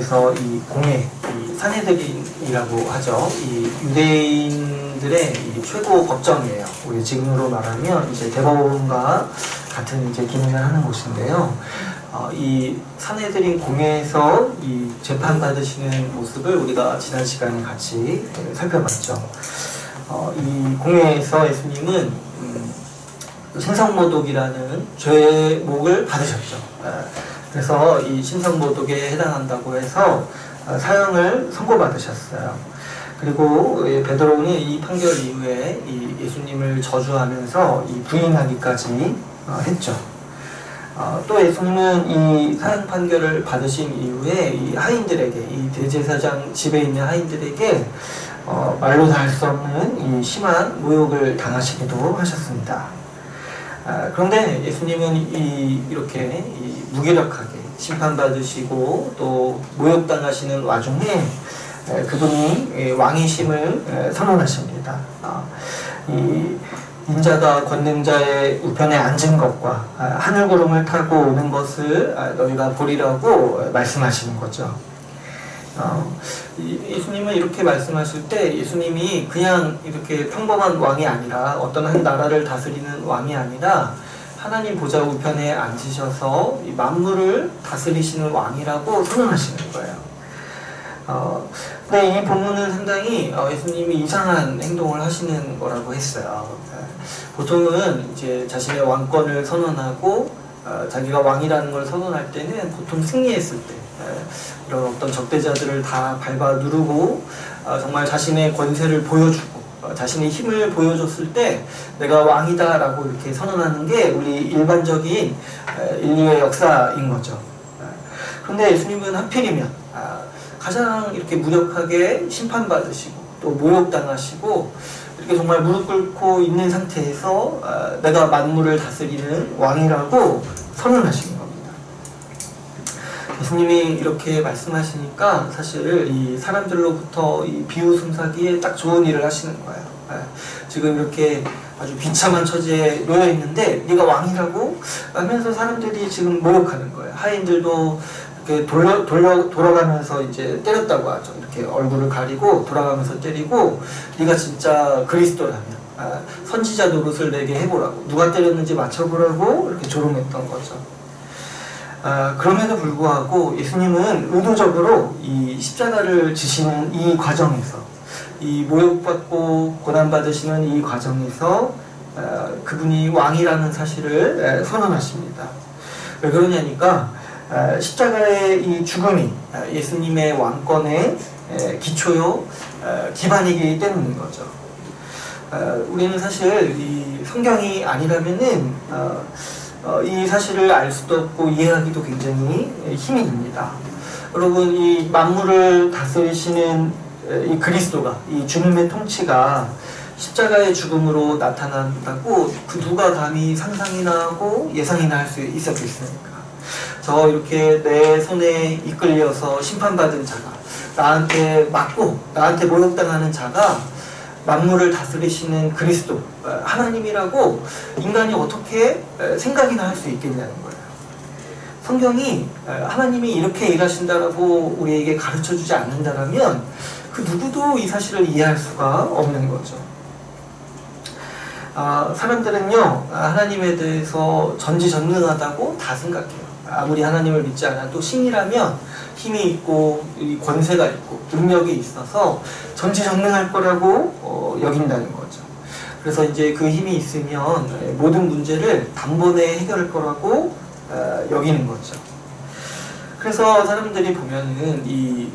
중에서 이 공예, 이 산헤드린이라고 하죠. 이 유대인들의 이 최고 법정이에요. 우리 지금으로 말하면 이제 대법원과 같은 이제 기능을 하는 곳인데요. 이 산헤드린 공예에서 이 재판 받으시는 모습을 우리가 지난 시간에 같이 살펴봤죠. 이 공예에서 예수님은 신성모독이라는 죄목을 받으셨죠. 그래서 이 신성모독에 해당한다고 해서 사형을 선고받으셨어요. 그리고 베드로는 이 판결 이후에 이 예수님을 저주하면서 이 부인하기까지 했죠. 또 예수님은 이 사형 판결을 받으신 이후에 이 하인들에게, 이 대제사장 집에 있는 하인들에게 말로 다 할 수 없는 이 심한 모욕을 당하시기도 하셨습니다. 그런데 예수님은 이렇게 무기력하게 심판받으시고 또 모욕당하시는 와중에 그분이 왕이심을 선언하십니다. 이 인자가 권능자의 우편에 앉은 것과 하늘구름을 타고 오는 것을 너희가 보리라고 말씀하시는 거죠. 예수님은 이렇게 말씀하실 때 예수님이 그냥 이렇게 평범한 왕이 아니라 어떤 한 나라를 다스리는 왕이 아니라 하나님 보좌 우편에 앉으셔서 이 만물을 다스리시는 왕이라고 선언하시는 거예요. 근데 이 본문은 상당히 예수님이 이상한 행동을 하시는 거라고 했어요. 보통은 이제 자신의 왕권을 선언하고 자기가 왕이라는 걸 선언할 때는 보통 승리했을 때 이런 어떤 적대자들을 다 밟아 누르고 정말 자신의 권세를 보여주고 자신의 힘을 보여줬을 때 내가 왕이다 라고 이렇게 선언하는 게 우리 일반적인 인류의 역사인 거죠. 그런데 예수님은 하필이면 가장 이렇게 무력하게 심판받으시고 또 모욕당하시고 이렇게 정말 무릎 꿇고 있는 상태에서 내가 만물을 다스리는 왕이라고 선언하시는 겁니다. 예수님이 이렇게 말씀하시니까 사실 이 사람들로부터 이 비웃음사기에 딱 좋은 일을 하시는 거예요. 지금 이렇게 아주 비참한 처지에 놓여 있는데 네가 왕이라고 하면서 사람들이 지금 모욕하는 거예요. 하인들도 이렇게 돌아가면서 이제 때렸다고 하죠. 이렇게 얼굴을 가리고 돌아가면서 때리고 네가 진짜 그리스도라면 선지자 노릇을 내게 해보라고, 누가 때렸는지 맞춰보라고 이렇게 조롱했던 거죠. 그럼에도 불구하고 예수님은 의도적으로 이 십자가를 지시는 이 과정에서, 이 모욕받고 고난받으시는 이 과정에서 그분이 왕이라는 사실을 선언하십니다. 왜 그러냐니까 십자가의 이 죽음이 예수님의 왕권의 기초요, 기반이기 때문인 거죠. 우리는 사실 이 성경이 아니라면은 이 사실을 알 수도 없고 이해하기도 굉장히 힘이 듭니다. 여러분, 이 만물을 다스리시는 이 그리스도가, 이 주님의 통치가 십자가의 죽음으로 나타난다고 그 누가 감히 상상이나 하고 예상이나 할 수 있었겠습니까? 저 이렇게 내 손에 이끌려서 심판받은 자가, 나한테 맞고 나한테 모욕당하는 자가 만물을 다스리시는 그리스도, 하나님이라고 인간이 어떻게 생각이나 할 수 있겠냐는 거예요. 성경이 하나님이 이렇게 일하신다라고 우리에게 가르쳐주지 않는다라면 그 누구도 이 사실을 이해할 수가 없는 거죠. 사람들은요, 하나님에 대해서 전지전능하다고 다 생각해요. 아무리 하나님을 믿지 않아도 신이라면 힘이 있고 권세가 있고 능력이 있어서 전지전능할 거라고 여긴다는 거죠. 그래서 이제 그 힘이 있으면 모든 문제를 단번에 해결할 거라고 여기는 거죠. 그래서 사람들이 보면은 이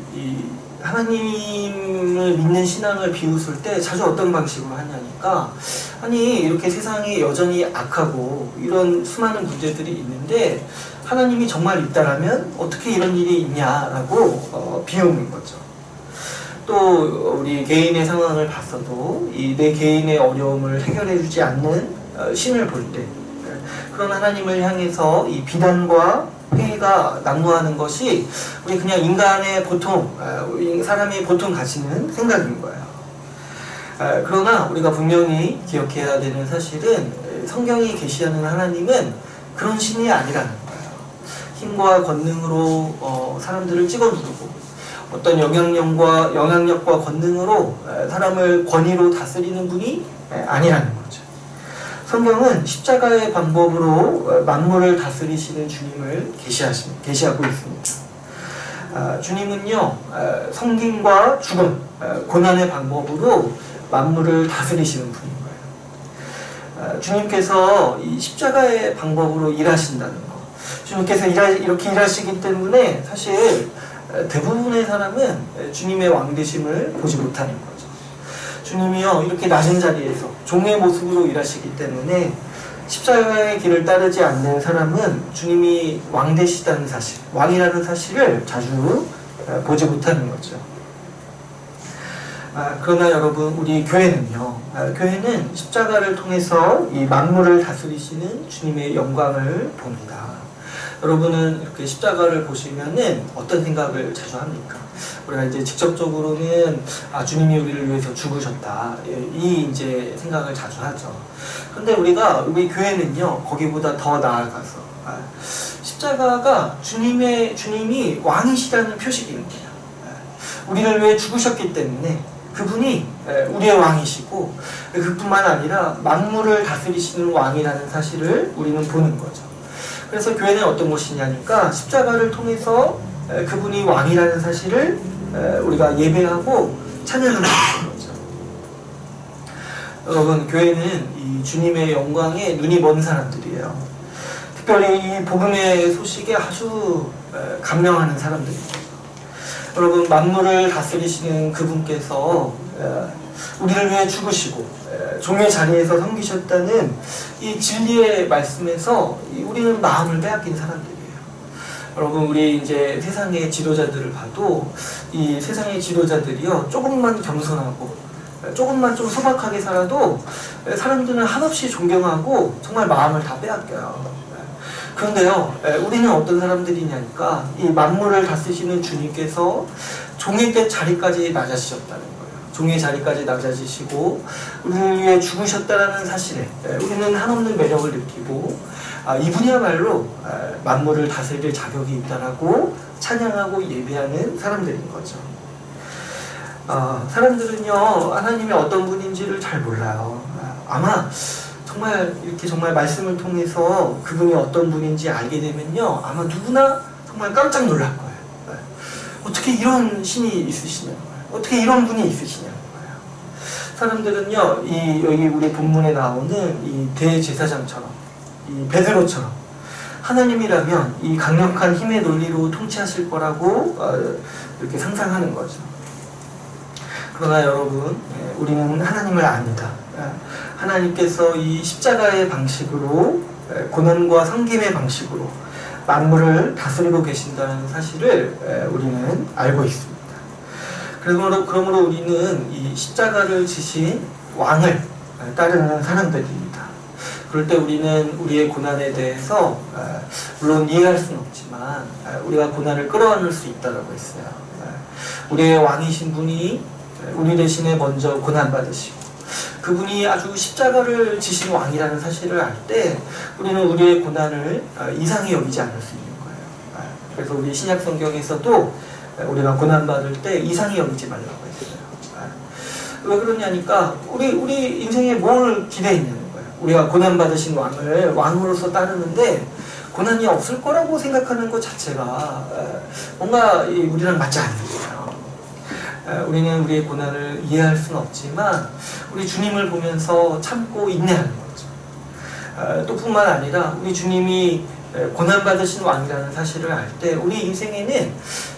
하나님을 믿는 신앙을 비웃을 때 자주 어떤 방식으로 하냐니까, 아니 이렇게 세상이 여전히 악하고 이런 수많은 문제들이 있는데 하나님이 정말 있다라면 어떻게 이런 일이 있냐라고 비웃는 거죠. 또 우리 개인의 상황을 봤어도 이 내 개인의 어려움을 해결해 주지 않는 신을 볼 때 그런 하나님을 향해서 이 비난과 회의가 난무하는 것이 우리 그냥 인간의 보통, 사람이 보통 가지는 생각인 거예요. 그러나 우리가 분명히 기억해야 되는 사실은 성경이 계시하는 하나님은 그런 신이 아니라는 거예요. 힘과 권능으로 사람들을 찍어 누르고 어떤 영향력과 권능으로 사람을 권위로 다스리는 분이 아니라는 거죠. 성경은 십자가의 방법으로 만물을 다스리시는 주님을 계시하고 있습니다. 주님은요, 성김과 죽음, 고난의 방법으로 만물을 다스리시는 분인 거예요. 주님께서 이 십자가의 방법으로 일하신다는 거, 주님께서 이렇게 일하시기 때문에 사실 대부분의 사람은 주님의 왕되심을 보지 못하는 거죠. 주님이요, 이렇게 낮은 자리에서 종의 모습으로 일하시기 때문에 십자가의 길을 따르지 않는 사람은 주님이 왕되시다는 사실, 왕이라는 사실을 자주 보지 못하는 거죠. 그러나 여러분, 우리 교회는요, 교회는 십자가를 통해서 이 만물을 다스리시는 주님의 영광을 봅니다. 여러분은 이렇게 십자가를 보시면은 어떤 생각을 자주 합니까? 우리가 이제 직접적으로는 주님이 우리를 위해서 죽으셨다, 이 이제 생각을 자주 하죠. 근데 우리 교회는요, 거기보다 더 나아가서 십자가가 주님이 왕이시라는 표식입니다. 우리를 위해 죽으셨기 때문에 그분이 우리의 왕이시고, 그뿐만 아니라 만물을 다스리시는 왕이라는 사실을 우리는 보는 거죠. 그래서 교회는 어떤 곳이냐니까 십자가를 통해서 그분이 왕이라는 사실을 우리가 예배하고 찬양하는 거죠. 여러분, 교회는 이 주님의 영광에 눈이 먼 사람들이에요. 특별히 이 복음의 소식에 아주 감명하는 사람들입니다. 여러분, 만물을 다스리시는 그분께서 우리를 위해 죽으시고 종의 자리에서 섬기셨다는 이 진리의 말씀에서 우리는 마음을 빼앗긴 사람들이에요. 여러분, 우리 이제 세상의 지도자들을 봐도 이 세상의 지도자들이요, 조금만 겸손하고 조금만 좀 소박하게 살아도 사람들은 한없이 존경하고 정말 마음을 다 빼앗겨요. 그런데요, 우리는 어떤 사람들이냐니까 이 만물을 다스리시는 주님께서 종의 때 자리까지 낮아지셨다는 거예요. 종의 자리까지 낮아지시고 우리를 위해 죽으셨다는 사실에 우리는 한없는 매력을 느끼고 이분이야말로 만물을 다스릴 자격이 있다라고 찬양하고 예배하는 사람들인 거죠. 사람들은요, 하나님이 어떤 분인지를 잘 몰라요. 아마 정말 말씀을 통해서 그분이 어떤 분인지 알게 되면요, 아마 누구나 정말 깜짝 놀랄 거예요. 어떻게 이런 신이 있으시냐는 거예요. 어떻게 이런 분이 있으시냐는 거예요. 사람들은요, 여기 우리 본문에 나오는 이 대제사장처럼, 이 베드로처럼 하나님이라면 이 강력한 힘의 논리로 통치하실 거라고 이렇게 상상하는 거죠. 그러나 여러분, 우리는 하나님을 압니다. 하나님께서 이 십자가의 방식으로, 고난과 섬김의 방식으로 만물을 다스리고 계신다는 사실을 우리는 알고 있습니다. 그러므로 우리는 이 십자가를 지신 왕을 따르는 사람들입니다. 그럴 때 우리는 우리의 고난에 대해서 물론 이해할 수는 없지만 우리가 고난을 끌어안을 수 있다고 했어요. 우리의 왕이신 분이 우리 대신에 먼저 고난받으시고 그분이 아주 십자가를 지신 왕이라는 사실을 알 때 우리는 우리의 고난을 이상히 여기지 않을 수 있는 거예요. 그래서 우리 신약 성경에서도 우리가 고난받을 때 이상히 여기지 말라고 했어요. 왜 그러냐니까 우리 인생에 뭘 기대했냐는 거예요. 우리가 고난받으신 왕을 왕으로서 따르는데 고난이 없을 거라고 생각하는 것 자체가 뭔가 우리랑 맞지 않는 거예요. 우리는 우리의 고난을 이해할 수는 없지만 우리 주님을 보면서 참고 인내하는 거죠. 또 뿐만 아니라 우리 주님이 고난받으신 왕이라는 사실을 알 때 우리 인생에는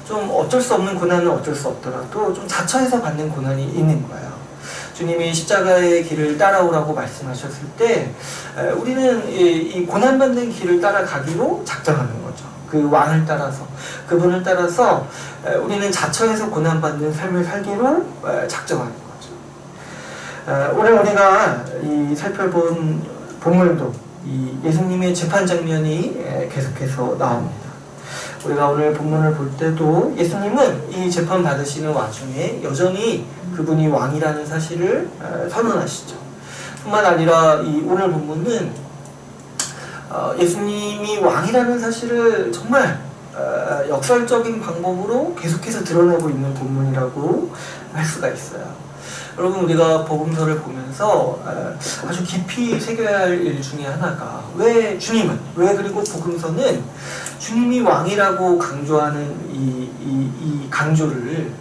좀 어쩔 수 없는 고난은 어쩔 수 없더라도 좀 자처해서 받는 고난이 있는 거예요. 주님이 십자가의 길을 따라오라고 말씀하셨을 때 우리는 이 고난받는 길을 따라가기로 작정하는 거죠. 그 왕을 따라서, 그분을 따라서 우리는 자처해서 고난받는 삶을 살기로 작정하는 거죠. 오늘 우리가 살펴본 본문도 이 예수님의 재판 장면이 계속해서 나옵니다. 우리가 오늘 본문을 볼 때도 예수님은 이 재판 받으시는 와중에 여전히 그분이 왕이라는 사실을 선언하시죠. 뿐만 아니라 이 오늘 본문은 예수님이 왕이라는 사실을 정말 역설적인 방법으로 계속해서 드러내고 있는 본문이라고 할 수가 있어요. 여러분, 우리가 복음서를 보면서 아주 깊이 새겨야 할 일 중에 하나가, 왜 주님은, 왜 그리고 복음서는 주님이 왕이라고 강조하는 이 강조를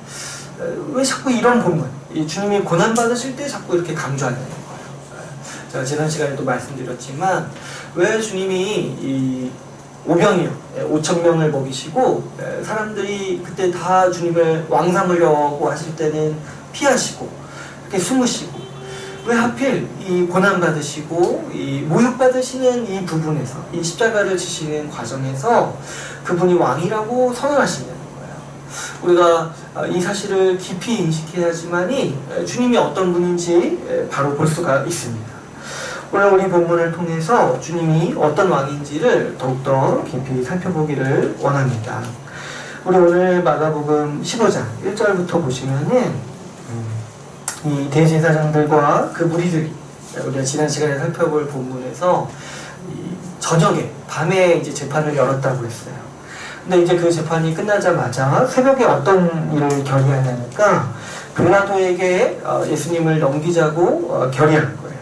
왜 자꾸 이런 본문, 주님이 고난받으실 때 자꾸 이렇게 강조하냐는 거예요. 제가 지난 시간에도 말씀드렸지만, 왜 주님이 이 오병이어 5,000명을 먹이시고 사람들이 그때 다 주님을 왕 삼으려고 하실 때는 피하시고 이렇게 숨으시고, 왜 하필 이 고난받으시고 이 모욕받으시는 이 부분에서, 이 십자가를 지시는 과정에서 그분이 왕이라고 선언하시냐는 거예요. 우리가 이 사실을 깊이 인식해야지만이 주님이 어떤 분인지 바로 볼 수가 있습니다. 오늘 우리 본문을 통해서 주님이 어떤 왕인지를 더욱더 깊이 살펴보기를 원합니다. 우리 오늘 마가복음 15장 1절부터 보시면은 이 대제사장들과 그 무리들이, 우리가 지난 시간에 살펴볼 본문에서 이 저녁에, 밤에 이제 재판을 열었다고 했어요. 근데 이제 그 재판이 끝나자마자 새벽에 어떤 일을 결의하냐니까 빌라도에게 예수님을 넘기자고 결의한 거예요.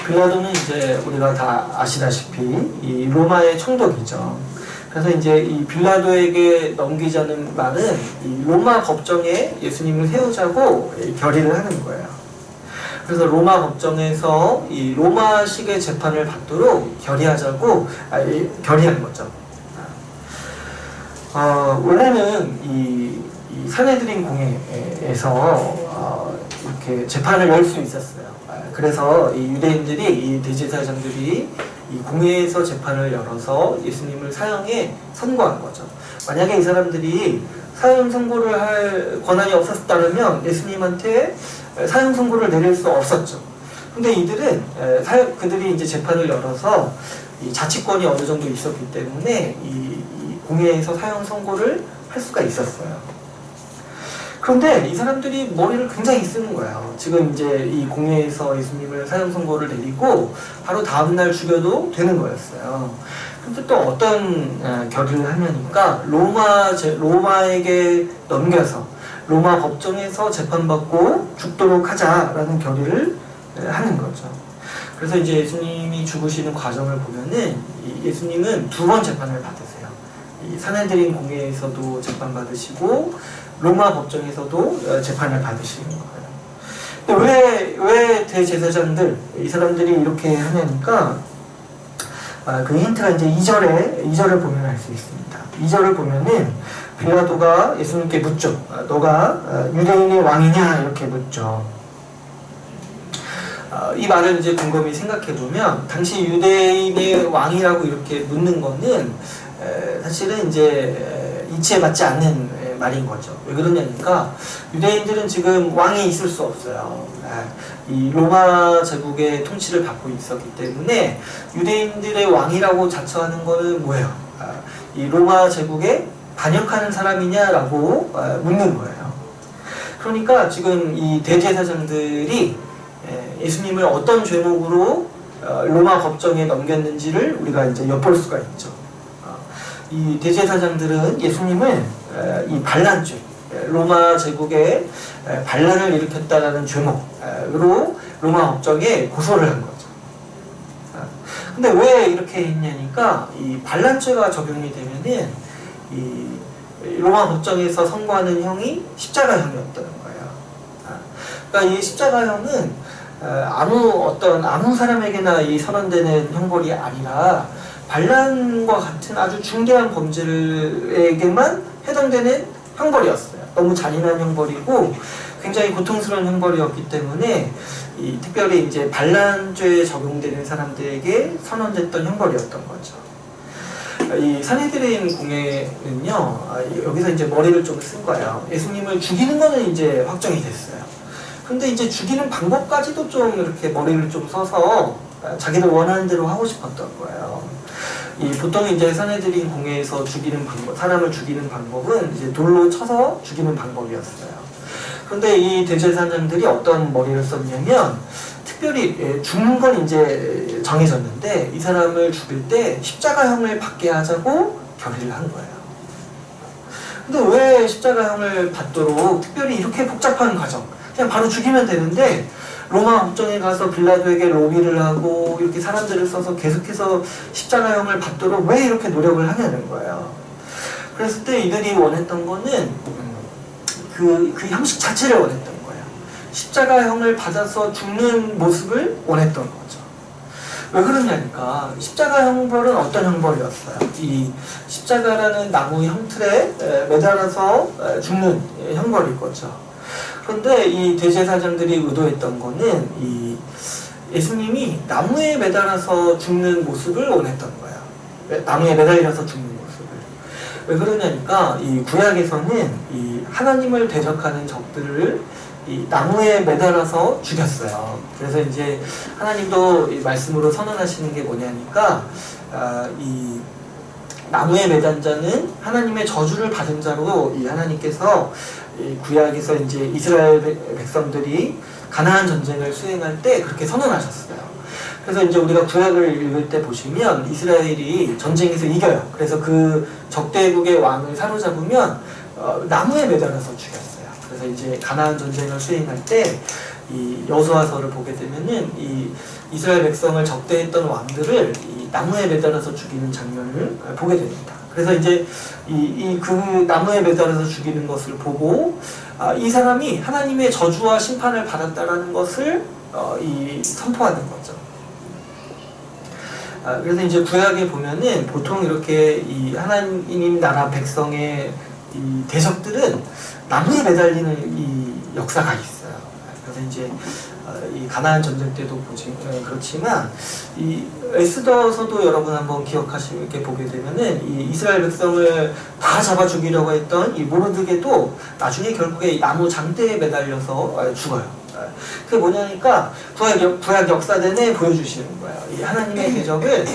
빌라도는 이제 우리가 다 아시다시피 이 로마의 총독이죠. 그래서 이제 이 빌라도에게 넘기자는 말은 이 로마 법정에 예수님을 세우자고 결의를 하는 거예요. 그래서 로마 법정에서 이 로마식의 재판을 받도록 결의하자고 결의한 거죠. 원래는 이 산헤드린 공회에서 이렇게 재판을 열 수 있었어요. 그래서 이 유대인들이, 이 대제사장들이 이 공회에서 재판을 열어서 예수님을 사형에 선고한 거죠. 만약에 이 사람들이 사형 선고를 할 권한이 없었다면 예수님한테 사형 선고를 내릴 수 없었죠. 근데 이들은 그들이 이제 재판을 열어서 이 자치권이 어느 정도 있었기 때문에 이 공회에서 사형 선고를 할 수가 있었어요. 그런데 이 사람들이 머리를 굉장히 쓰는 거예요. 지금 이제 이 공회에서 예수님을 사형 선고를 내리고 바로 다음날 죽여도 되는 거였어요. 근데 또 어떤 결의를 하냐니까 로마에게 넘겨서 로마 법정에서 재판받고 죽도록 하자라는 결의를 하는 거죠. 그래서 이제 예수님이 죽으시는 과정을 보면은 예수님은 2번 재판을 받으세요. 이 산헤드린 공회에서도 재판받으시고 로마 법정에서도 재판을 받으시는 거예요. 근데 왜 대제사장들, 이 사람들이 이렇게 하냐니까 그 힌트가 이제 2절을 보면 알 수 있습니다. 2절을 보면은 빌라도가 예수님께 묻죠. 너가 유대인의 왕이냐? 이렇게 묻죠. 이 말을 이제 곰곰이 생각해 보면 당시 유대인의 왕이라고 이렇게 묻는 거는 사실은 이제 이치에 맞지 않는 말인 거죠. 왜 그러냐니까 유대인들은 지금 왕이 있을 수 없어요. 이 로마 제국의 통치를 받고 있었기 때문에 유대인들의 왕이라고 자처하는 거는 뭐예요? 이 로마 제국에 반역하는 사람이냐라고 묻는 거예요. 그러니까 지금 이 대제사장들이 예수님을 어떤 죄목으로 로마 법정에 넘겼는지를 우리가 이제 엿볼 수가 있죠. 이 대제사장들은 예수님을 이 반란죄, 로마 제국에 반란을 일으켰다라는 죄목으로 로마 법정에 고소를 한 거죠. 근데 왜 이렇게 했냐니까 이 반란죄가 적용이 되면은 이 로마 법정에서 선고하는 형이 십자가형이었다는 거예요. 그러니까 이 십자가형은 아무 사람에게나 이 선언되는 형벌이 아니라 반란과 같은 아주 중대한 범죄에게만 해당되는 형벌이었어요. 너무 잔인한 형벌이고 굉장히 고통스러운 형벌이었기 때문에 특별히 이제 반란죄에 적용되는 사람들에게 선언됐던 형벌이었던 거죠. 이 산헤드린 공회는요, 여기서 이제 머리를 좀 쓴 거예요. 예수님을 죽이는 거는 이제 확정이 됐어요. 근데 이제 죽이는 방법까지도 좀 이렇게 머리를 좀 써서 자기들 원하는 대로 하고 싶었던 거예요. 보통 이제 산헤드린 공회에서 사람을 죽이는 방법은 이제 돌로 쳐서 죽이는 방법이었어요. 그런데 이 대제사장들이 어떤 머리를 썼냐면, 특별히 죽는 건 이제 정해졌는데 이 사람을 죽일 때 십자가형을 받게 하자고 결의를 한 거예요. 근데 왜 십자가형을 받도록 특별히 이렇게 복잡한 과정, 그냥 바로 죽이면 되는데 로마 법정에 가서 빌라도에게 로비를 하고 이렇게 사람들을 써서 계속해서 십자가형을 받도록 왜 이렇게 노력을 하냐는 거예요. 그랬을 때 이들이 원했던 거는 그 형식 자체를 원했던 거예요. 십자가형을 받아서 죽는 모습을 원했던 거죠. 왜 그러냐니까 십자가 형벌은 어떤 형벌이었어요? 이 십자가라는 나무 형틀에 매달아서 죽는 형벌일 거죠. 그런데 이 대제사장들이 의도했던 거는 이 예수님이 나무에 매달아서 죽는 모습을 원했던 거예요. 나무에 매달려서 죽는 모습을. 왜 그러냐니까 이 구약에서는 이 하나님을 대적하는 적들을 이 나무에 매달아서 죽였어요. 그래서 이제 하나님도 이 말씀으로 선언하시는 게 뭐냐니까 이 나무에 매단 자는 하나님의 저주를 받은 자로 이 하나님께서 이 구약에서 이제 이스라엘 백성들이 가나안 전쟁을 수행할 때 그렇게 선언하셨어요. 그래서 이제 우리가 구약을 읽을 때 보시면 이스라엘이 전쟁에서 이겨요. 그래서 그 적대국의 왕을 사로잡으면 나무에 매달아서 죽였어요. 그래서 이제 가나안 전쟁을 수행할 때 이 여호수아서를 보게 되면은 이 이스라엘 백성을 적대했던 왕들을 이 나무에 매달아서 죽이는 장면을 보게 됩니다. 그래서 이제 그 나무에 매달아서 죽이는 것을 보고 이 사람이 하나님의 저주와 심판을 받았다라는 것을 선포하는 거죠. 그래서 이제 구약에 보면은 보통 이렇게 이 하나님 나라 백성의 이 대적들은 나무에 매달리는 이 역사가 있어요. 그래서 이제 이 가나안 전쟁 때도 그렇지만 이 에스더서도 여러분 한번 기억하시게 보게 되면은 이 이스라엘 백성을 다 잡아 죽이려고 했던 이 모르드게도 나중에 결국에 이 나무 장대에 매달려서 죽어요. 그게 뭐냐니까 구약 역사 내내 보여주시는 거예요. 이 하나님의 대적을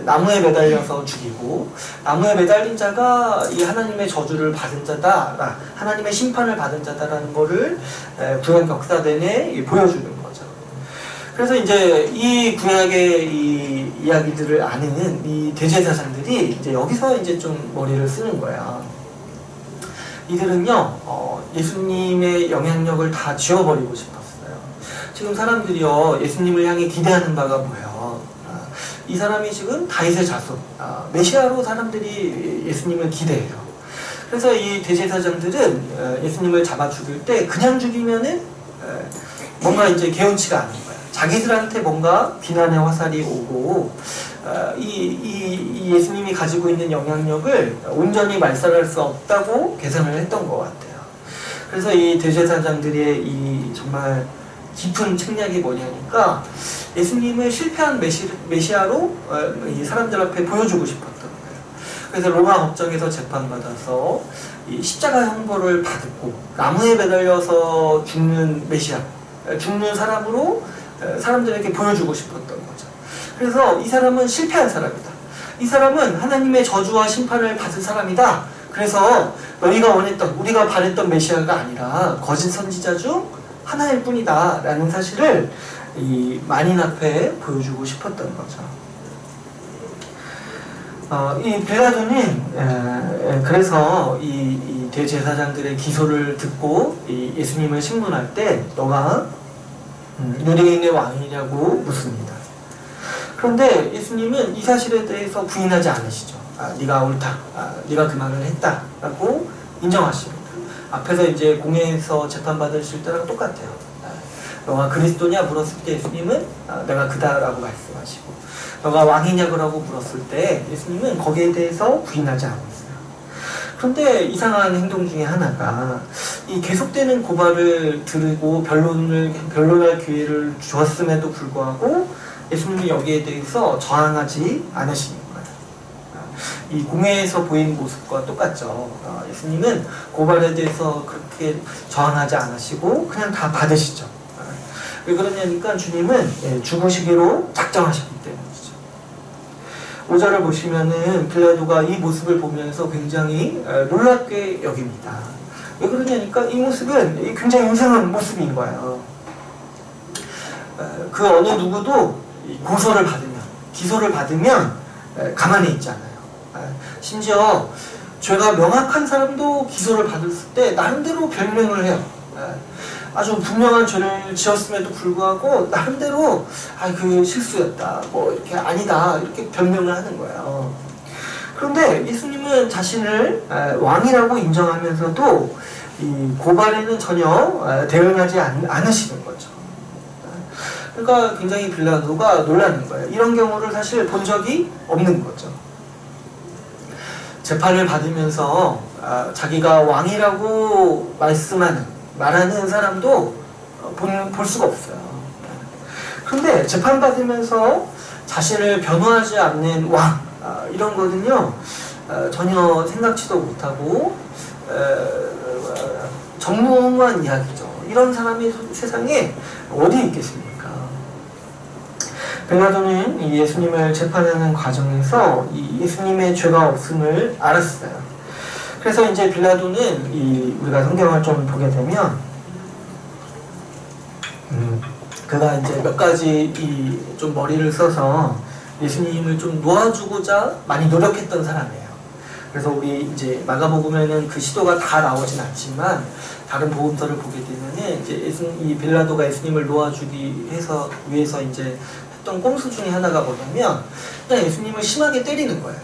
나무에 매달려서 죽이고 나무에 매달린 자가 이 하나님의 저주를 받은 자다, 하나님의 심판을 받은 자다라는 거를 구약 역사 내내 보여주는 거죠. 그래서 이제 이 구약의 이 이야기들을 아는 이 대제사장들이 이제 여기서 이제 좀 머리를 쓰는 거야. 이들은요, 예수님의 영향력을 다 지워버리고 싶었어요. 지금 사람들이요, 예수님을 향해 기대하는 바가 뭐예요? 이 사람이 지금 다윗의 자손, 메시아로 사람들이 예수님을 기대해요. 그래서 이 대제사장들은 예수님을 잡아 죽일 때 그냥 죽이면은 뭔가 이제 개운치가 않은 거예요. 자기들한테 뭔가 비난의 화살이 오고 이 예수님이 가지고 있는 영향력을 온전히 말살할 수 없다고 계산을 했던 것 같아요. 그래서 이 대제사장들의 이 정말 깊은 책략이 뭐냐니까 예수님을 실패한 메시아로 이 사람들 앞에 보여주고 싶었던 거예요. 그래서 로마 법정에서 재판받아서 이 십자가 형벌을 받고 나무에 매달려서 죽는 메시아, 죽는 사람으로 사람들에게 보여주고 싶었던 거죠. 그래서 이 사람은 실패한 사람이다. 이 사람은 하나님의 저주와 심판을 받은 사람이다. 그래서 너희가 원했던, 우리가 바랬던 메시아가 아니라 거짓 선지자 중 하나일 뿐이다 라는 사실을 이 만인 앞에 보여주고 싶었던 거죠. 이 빌라도는 그래서 이 대제사장들의 기소를 듣고 이 예수님을 신문할 때 너가 유대인의 왕이냐고 묻습니다. 그런데 예수님은 이 사실에 대해서 부인하지 않으시죠. 네가 옳다, 네가 그 말을 했다라고 인정하십니다. 앞에서 이제 공회에서 재판받으실 때랑 똑같아요. 너가 그리스도냐 물었을 때 예수님은 내가 그다라고 말씀하시고, 너가 왕이냐고 물었을 때 예수님은 거기에 대해서 부인하지 않았어요. 그런데 이상한 행동 중에 하나가 이 계속되는 고발을 들고 변론할 기회를 주었음에도 불구하고 예수님이 여기에 대해서 저항하지 않으시는 거예요. 이 공회에서 보인 모습과 똑같죠. 예수님은 고발에 대해서 그렇게 저항하지 않으시고 그냥 다 받으시죠. 왜 그러냐니까 주님은 죽으시기로 작정하셨기 때문이죠. 5절을 보시면은 빌라도가 이 모습을 보면서 굉장히 놀랍게 여깁니다. 왜 그러냐니까 이 모습은 굉장히 이상한 모습인 거예요. 그 어느 누구도 고소를 받으면, 기소를 받으면 가만히 있지 않아요. 심지어 죄가 명확한 사람도 기소를 받았을 때 나름대로 변명을 해요. 아주 분명한 죄를 지었음에도 불구하고 나름대로 그 실수였다, 뭐 이렇게 아니다, 이렇게 변명을 하는 거예요. 그런데 예수님은 자신을 왕이라고 인정하면서도 이 고발에는 전혀 대응하지 않으시는 거죠. 그러니까 굉장히 빌라도가 놀라는 거예요. 이런 경우를 사실 본 적이 없는 거죠. 재판을 받으면서 자기가 왕이라고 말하는 사람도 볼 수가 없어요. 그런데 재판받으면서 자신을 변호하지 않는 왕, 이런 거는요 전혀 생각지도 못하고 정무한 이야기죠. 이런 사람이 세상에 어디 있겠습니까? 빌라도는 이 예수님을 재판하는 과정에서 이 예수님의 죄가 없음을 알았어요. 그래서 이제 빌라도는 우리가 성경을 좀 보게 되면 그가 이제 몇 가지 좀 머리를 써서 예수님을 좀 놓아주고자 많이 노력했던 사람이에요. 그래서 우리 이제 마가복음에는 그 시도가 다 나오진 않지만 다른 복음서를 보게 되면은 이제 이 빌라도가 예수님을 놓아주기 위해서 이제 했던 꼼수 중에 하나가 뭐냐면 그냥 예수님을 심하게 때리는 거예요.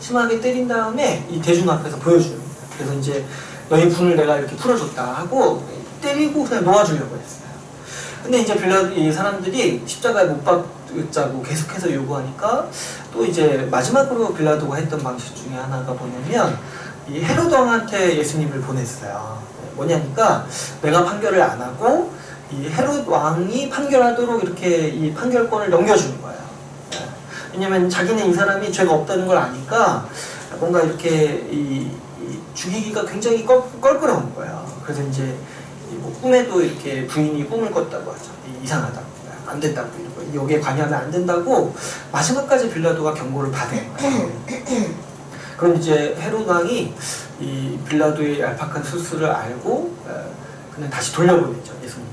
심하게 때린 다음에 이 대중 앞에서 보여주는 거예요. 그래서 이제 너희 분을 내가 이렇게 풀어줬다 하고 때리고 그냥 놓아주려고 했어요. 근데 이제 이 사람들이 십자가에 못 박자고 계속해서 요구하니까 또 이제 마지막으로 빌라도가 했던 방식 중에 하나가 뭐냐면 이 헤롯 왕한테 예수님을 보냈어요. 뭐냐니까 내가 판결을 안 하고 이 헤롯 왕이 판결하도록 이렇게 이 판결권을 넘겨주는 거예요. 왜냐면 자기는 이 사람이 죄가 없다는 걸 아니까 뭔가 이렇게 죽이기가 굉장히 껄끄러운 거예요. 그래서 이제 뭐 꿈에도 이렇게 부인이 꿈을 꿨다고 하죠. 이상하다고, 안 된다고, 여기에 관여하면 안 된다고 마지막까지 빌라도가 경고를 받은 거예요. 그럼 이제 헤롯 왕이 이 빌라도의 얄팍한 수술을 알고 그냥 다시 돌려보냈죠, 예수님을.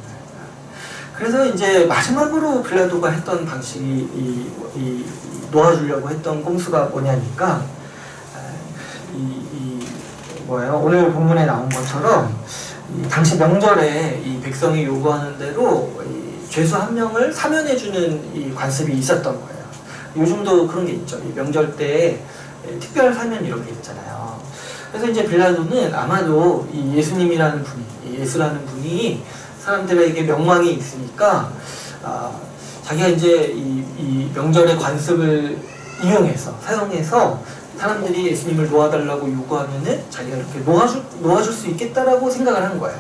그래서 이제 마지막으로 빌라도가 했던 방식이 놓아주려고 했던 꼼수가 뭐냐니까 뭐예요? 오늘 본문에 나온 것처럼 당시 명절에 이 백성이 요구하는 대로 죄수 한 명을 사면해주는 이 관습이 있었던 거예요. 요즘도 그런 게 있죠. 이 명절 때 특별 사면 이런 게 있잖아요. 그래서 이제 빌라도는 아마도 이 예수님이라는 분이, 예수라는 분이 사람들에게 명망이 있으니까 자기가 이제 이 명절의 관습을 사용해서 사람들이 예수님을 놓아달라고 요구하면은 자기가 이렇게 놓아줄 수 있겠다라고 생각을 한 거예요.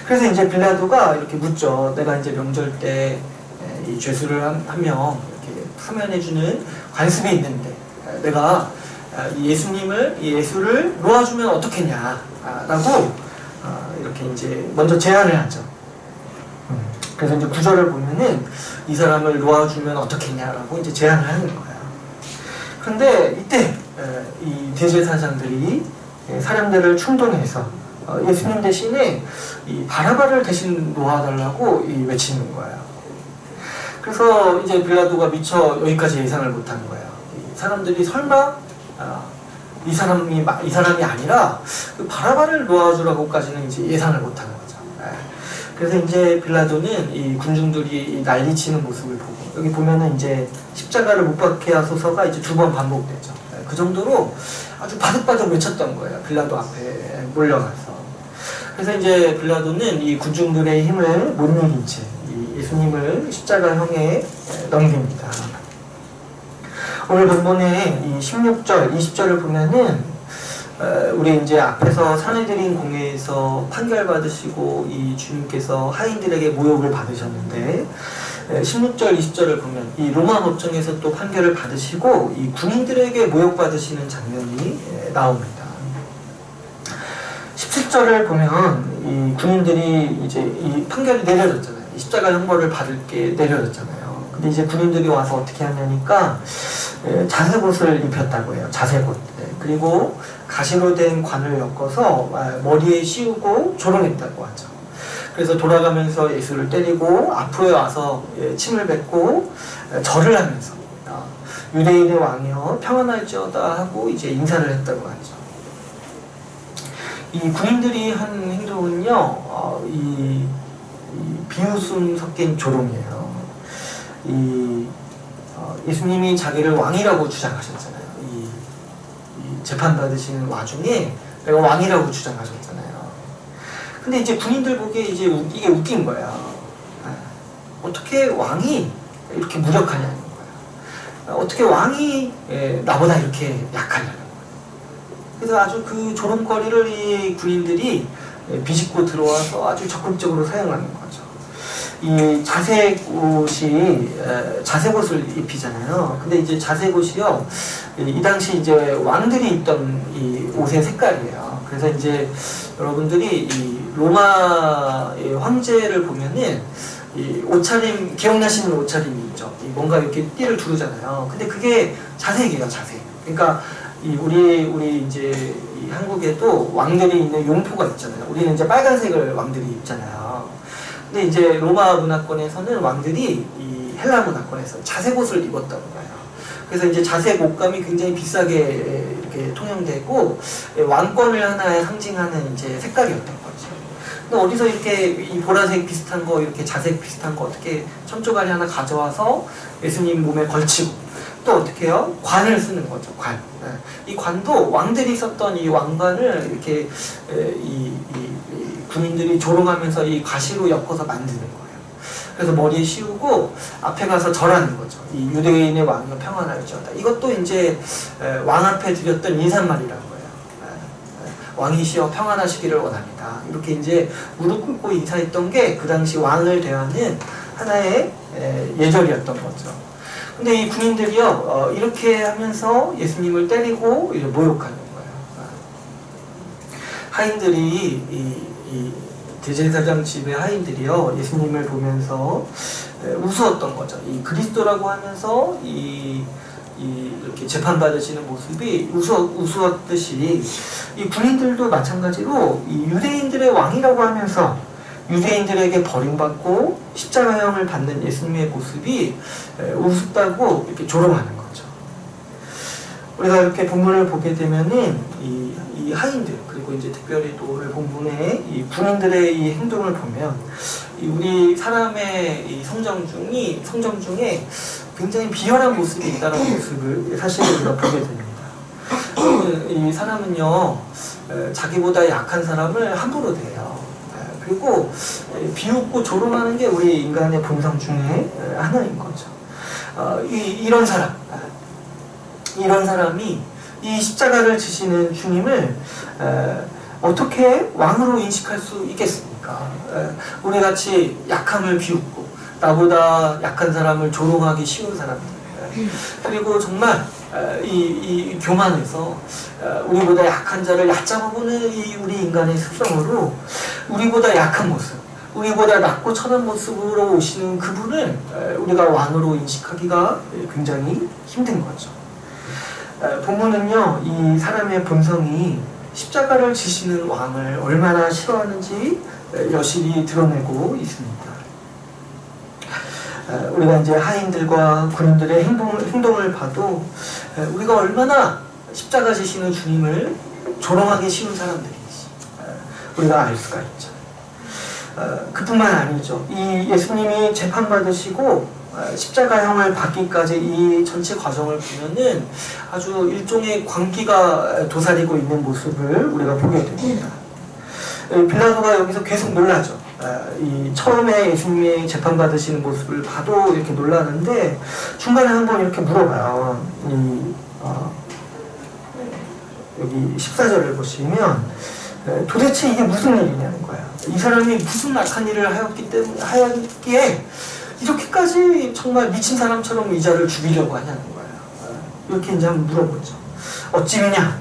그래서 이제 빌라도가 이렇게 묻죠. 내가 이제 명절 때 이 죄수를 한 명 이렇게 사면해주는 관습이 있는데 내가 예수를 놓아주면 어떻겠냐라고 이렇게 이제 먼저 제안을 하죠. 그래서 이제 구절을 보면은 이 사람을 놓아주면 어떻겠냐라고 이제 제안을 하는 거예요. 그런데 이때 이 대제사장들이 사람들을 충동해서 예수님 대신에 이 바라바를 대신 놓아달라고 외치는 거예요. 그래서 이제 빌라도가 미처 여기까지 예상을 못한 거예요. 사람들이 설마 이 사람이 아니라 그 바라바를 놓아주라고까지는 이제 예상을 못한 거죠. 그래서 이제 빌라도는 이 군중들이 난리치는 모습을 보고 여기 보면은 이제 십자가를 못 박게 하소서가 이제 2번 반복되죠. 그 정도로 아주 바득바득 외쳤던 거예요. 빌라도 앞에 몰려가서. 그래서 이제 빌라도는 이 군중들의 힘을 못 이긴 채 예수님을 십자가형에 넘깁니다. 오늘 본문에 이 16절, 20절을 보면은 우리 이제 앞에서 사내들인 공회에서 판결받으시고 이 주님께서 하인들에게 모욕을 받으셨는데 16절, 20절을 보면 이 로마 법정에서 또 판결을 받으시고 이 군인들에게 모욕받으시는 장면이 나옵니다. 17절을 보면 이 군인들이 이제 이 판결이 내려졌잖아요. 십자가 형벌을 받을 게 내려졌잖아요. 근데 이제 군인들이 와서 어떻게 하냐니까 자색옷을 입혔다고 해요. 자색옷. 그리고 가시로 된 관을 엮어서 머리에 씌우고 조롱했다고 하죠. 그래서 돌아가면서 예수를 때리고 앞으로 와서 침을 뱉고 절을 하면서 유대인의 왕이여 평안할지어다 하고 이제 인사를 했다고 하죠. 이 군인들이 한 행동은요, 이 비웃음 섞인 조롱이에요. 예수님이 자기를 왕이라고 주장하셨잖아요. 이 재판 받으시는 와중에 내가 왕이라고 주장하셨잖아요. 근데 이제 군인들 보기에 이제 이게 웃긴 거야. 어떻게 왕이 이렇게 무력하냐는 거야. 어떻게 왕이 나보다 이렇게 약하냐는 거야. 그래서 아주 그 조롱거리를 이 군인들이 비집고 들어와서 아주 적극적으로 사용하는 거죠. 이 자색옷을 입히잖아요. 근데 이제 자색옷이요, 이 당시 이제 왕들이 입던 이 옷의 색깔이에요. 그래서 이제 여러분들이 이 로마의 황제를 보면은 이 옷차림, 기억나시는 옷차림이 있죠. 뭔가 이렇게 띠를 두르잖아요. 근데 그게 자색이에요, 자색. 그러니까 우리 이제 이 한국에도 왕들이 있는 용포가 있잖아요. 우리는 이제 빨간색을 왕들이 입잖아요. 근데 이제 로마 문화권에서는 왕들이 이 헬라 문화권에서 자색 옷을 입었다고 봐요. 그래서 이제 자색 옷감이 굉장히 비싸게 이렇게 통용되고 왕권을 하나에 상징하는 이제 색깔이었던 거죠. 근데 어디서 이렇게 이 보라색 비슷한 거, 이렇게 자색 비슷한 거 어떻게 첨조가리 하나 가져와서 예수님 몸에 걸치고 또 어떻게 해요? 관을 쓰는 거죠. 관. 이 관도 왕들이 썼던 이 왕관을 이렇게 이 군인들이 조롱하면서 이 가시로 엮어서 만드는 거예요. 그래서 머리에 씌우고 앞에 가서 절하는 거죠. 이 유대인의 왕이여 평안할지어다. 이것도 이제 왕 앞에 드렸던 인사말이라는 거예요. 왕이시여 평안하시기를 원합니다. 이렇게 이제 무릎 꿇고 인사했던 게 그 당시 왕을 대하는 하나의 예절이었던 거죠. 근데 이 군인들이요, 이렇게 하면서 예수님을 때리고 이제 모욕하는 거예요. 하인들이 이 대제사장 집의 하인들이요, 예수님을 보면서 우스웠던 거죠. 이 그리스도라고 하면서 이렇게 재판받으시는 모습이 우스웠듯이 이 군인들도 마찬가지로 이 유대인들의 왕이라고 하면서 유대인들에게 버림받고 십자가형을 받는 예수님의 모습이 우습다고 이렇게 조롱하는 거죠. 우리가 이렇게 본문을 보게 되면은 이 하인들, 그리고 이제 특별히 또 오늘 본문의 이 군인들의 이 행동을 보면 우리 사람의 이 성정 중에 굉장히 비열한 모습이 있다는 모습을 사실 우리가 보게 됩니다. 이 사람은요, 자기보다 약한 사람을 함부로 대해요. 그리고 비웃고 조롱하는 게 우리 인간의 본성 중에 하나인 거죠. 이런 사람이 이 십자가를 지시는 주님을 어떻게 왕으로 인식할 수 있겠습니까? 우리같이 약함을 비웃고 나보다 약한 사람을 조롱하기 쉬운 사람들, 그리고 정말 이 교만에서 우리보다 약한 자를 얕잡아보는 이 우리 인간의 습성으로 우리보다 약한 모습, 우리보다 낮고 천한 모습으로 오시는 그분을 우리가 왕으로 인식하기가 굉장히 힘든 거죠. 본문은요, 이 사람의 본성이 십자가를 지시는 왕을 얼마나 싫어하는지 여실히 드러내고 있습니다. 우리가 이제 하인들과 군인들의 행동을 봐도 우리가 얼마나 십자가 지시는 주님을 조롱하기 쉬운 사람들인지 우리가 알 수가 있죠. 그뿐만 아니죠. 이 예수님이 재판받으시고 십자가형을 받기까지 이 전체 과정을 보면은 아주 일종의 광기가 도사리고 있는 모습을 우리가 보게 됩니다. 빌라도가 여기서 계속 놀라죠. 이 처음에 예수님이 재판받으시는 모습을 봐도 이렇게 놀라는데 중간에 한번 이렇게 물어봐요. 여기 14절을 보시면 도대체 이게 무슨 일이냐는 거예요. 이 사람이 무슨 악한 일을 하였기에 이렇게까지 정말 미친 사람처럼 이 자를 죽이려고 하냐는 거예요. 이렇게 이제 한번 물어보죠. 어찌 믿냐?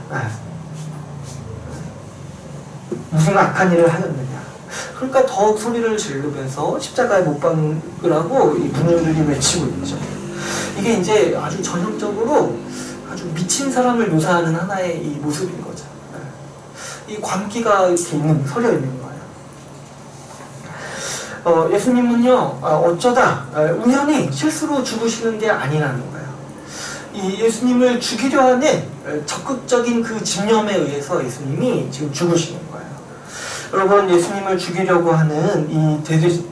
무슨 악한 일을 하였느냐? 그러니까 더욱 소리를 지르면서 십자가에 못 박으라고 이 군인들이 외치고 있죠. 이게 이제 아주 전형적으로 아주 미친 사람을 묘사하는 하나의 이 모습인 거죠. 이 광기가 이렇게 서려 있는 거예요. 예수님은요, 어쩌다 우연히 실수로 죽으시는 게 아니라는 거예요. 이 예수님을 죽이려 하는 적극적인 그 집념에 의해서 예수님이 지금 죽으시는 거예요. 여러분, 예수님을 죽이려고 하는 이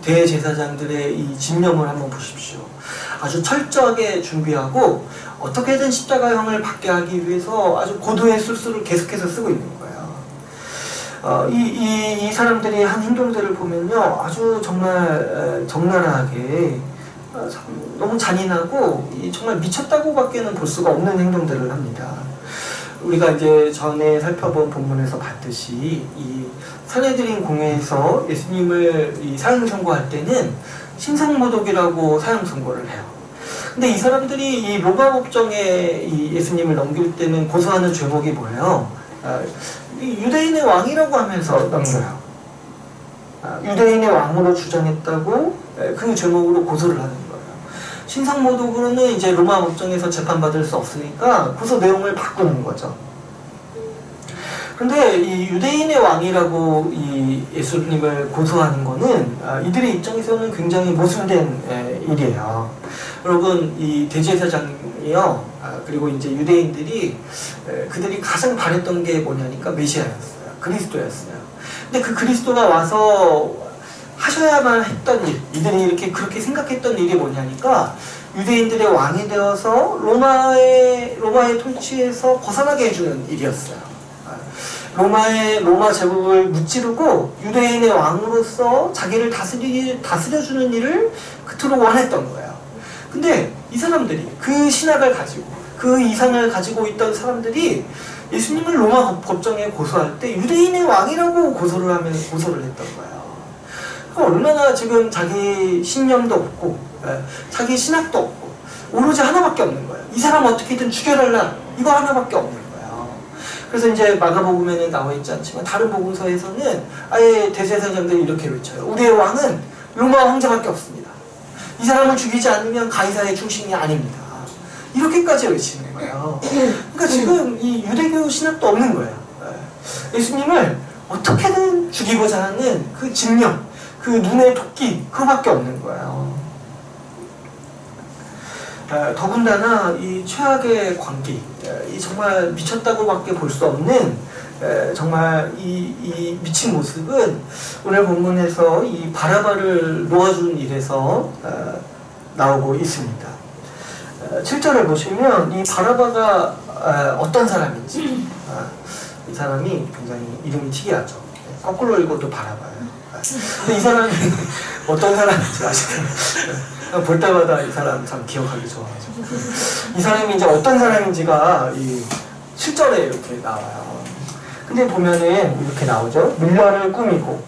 대제사장들의 이 집념을 한번 보십시오. 아주 철저하게 준비하고 어떻게든 십자가형을 받게 하기 위해서 아주 고도의 술수를 계속해서 쓰고 있는 거예요. 이 사람들이 한 행동들을 보면요, 아주 정말 적나라하게 너무 잔인하고 정말 미쳤다고밖에는 볼 수가 없는 행동들을 합니다. 우리가 이제 전에 살펴본 본문에서 봤듯이 이 산헤드린 공회에서 예수님을 사형 선고할 때는 신상모독이라고 사형 선고를 해요. 근데 이 사람들이 이 로마 법정에 이 예수님을 넘길 때는 고소하는 죄목이 뭐예요? 유대인의 왕이라고 하면서 넘겨요. 유대인의 왕으로 주장했다고 그 죄목으로 고소를 하는 거예요. 신상모독으로는 이제 로마 법정에서 재판받을 수 없으니까 고소 내용을 바꾸는 거죠. 그런데 이 유대인의 왕이라고 이 예수님을 고소하는 거는 이들의 입장에서는 굉장히 모순된 일이에요. 여러분, 이 대제사장이요, 그리고 이제 유대인들이 그들이 가장 바랬던 게 뭐냐니까 메시아였어요. 그리스도였어요. 근데 그 그리스도가 와서 하셔야만 했던 일, 이들이 이렇게 그렇게 생각했던 일이 뭐냐니까 유대인들의 왕이 되어서 로마의 통치에서 벗어나게 해주는 일이었어요. 로마 제국을 무찌르고 유대인의 왕으로서 자기를 다스려주는 일을 그토록 원했던 거예요. 근데 이 사람들이 그 신학을 가지고 그 이상을 가지고 있던 사람들이 예수님을 로마 법정에 고소할 때 유대인의 왕이라고 고소를 했던 거예요. 얼마나 지금 자기 신념도 없고 자기 신학도 없고 오로지 하나밖에 없는 거예요. 이 사람 어떻게든 죽여달라, 이거 하나밖에 없는 거예요. 그래서 이제 마가복음에는 나와 있지 않지만 다른 복음서에서는 아예 대제사장들이 이렇게 외쳐요. 우리의 왕은 로마 황제밖에 없습니다. 이 사람을 죽이지 않으면 가이사의 충신이 아닙니다. 이렇게까지 외치는 거예요. 그러니까 지금 이 유대교 신학도 없는 거예요. 예수님을 어떻게든 죽이고자 하는 그 집념, 그 눈의 토끼, 그거밖에 없는 거예요. 더군다나 이 최악의 광기, 이 정말 미쳤다고밖에 볼 수 없는 정말 이 미친 모습은 오늘 본문에서 이 바라바를 놓아준 일에서 나오고 있습니다. 7절을 보시면 이 바라바가 어떤 사람인지, 이 사람이 굉장히 이름이 특이하죠. 거꾸로 읽어도 바라바예요. 근데 이 사람이 어떤 사람인지 아시나요? 볼 때마다 이 사람 참 기억하기 좋아하죠. 이 사람이 이제 어떤 사람인지가 이 7절에 이렇게 나와요. 근데 보면은 이렇게 나오죠. 밀란을 꾸미고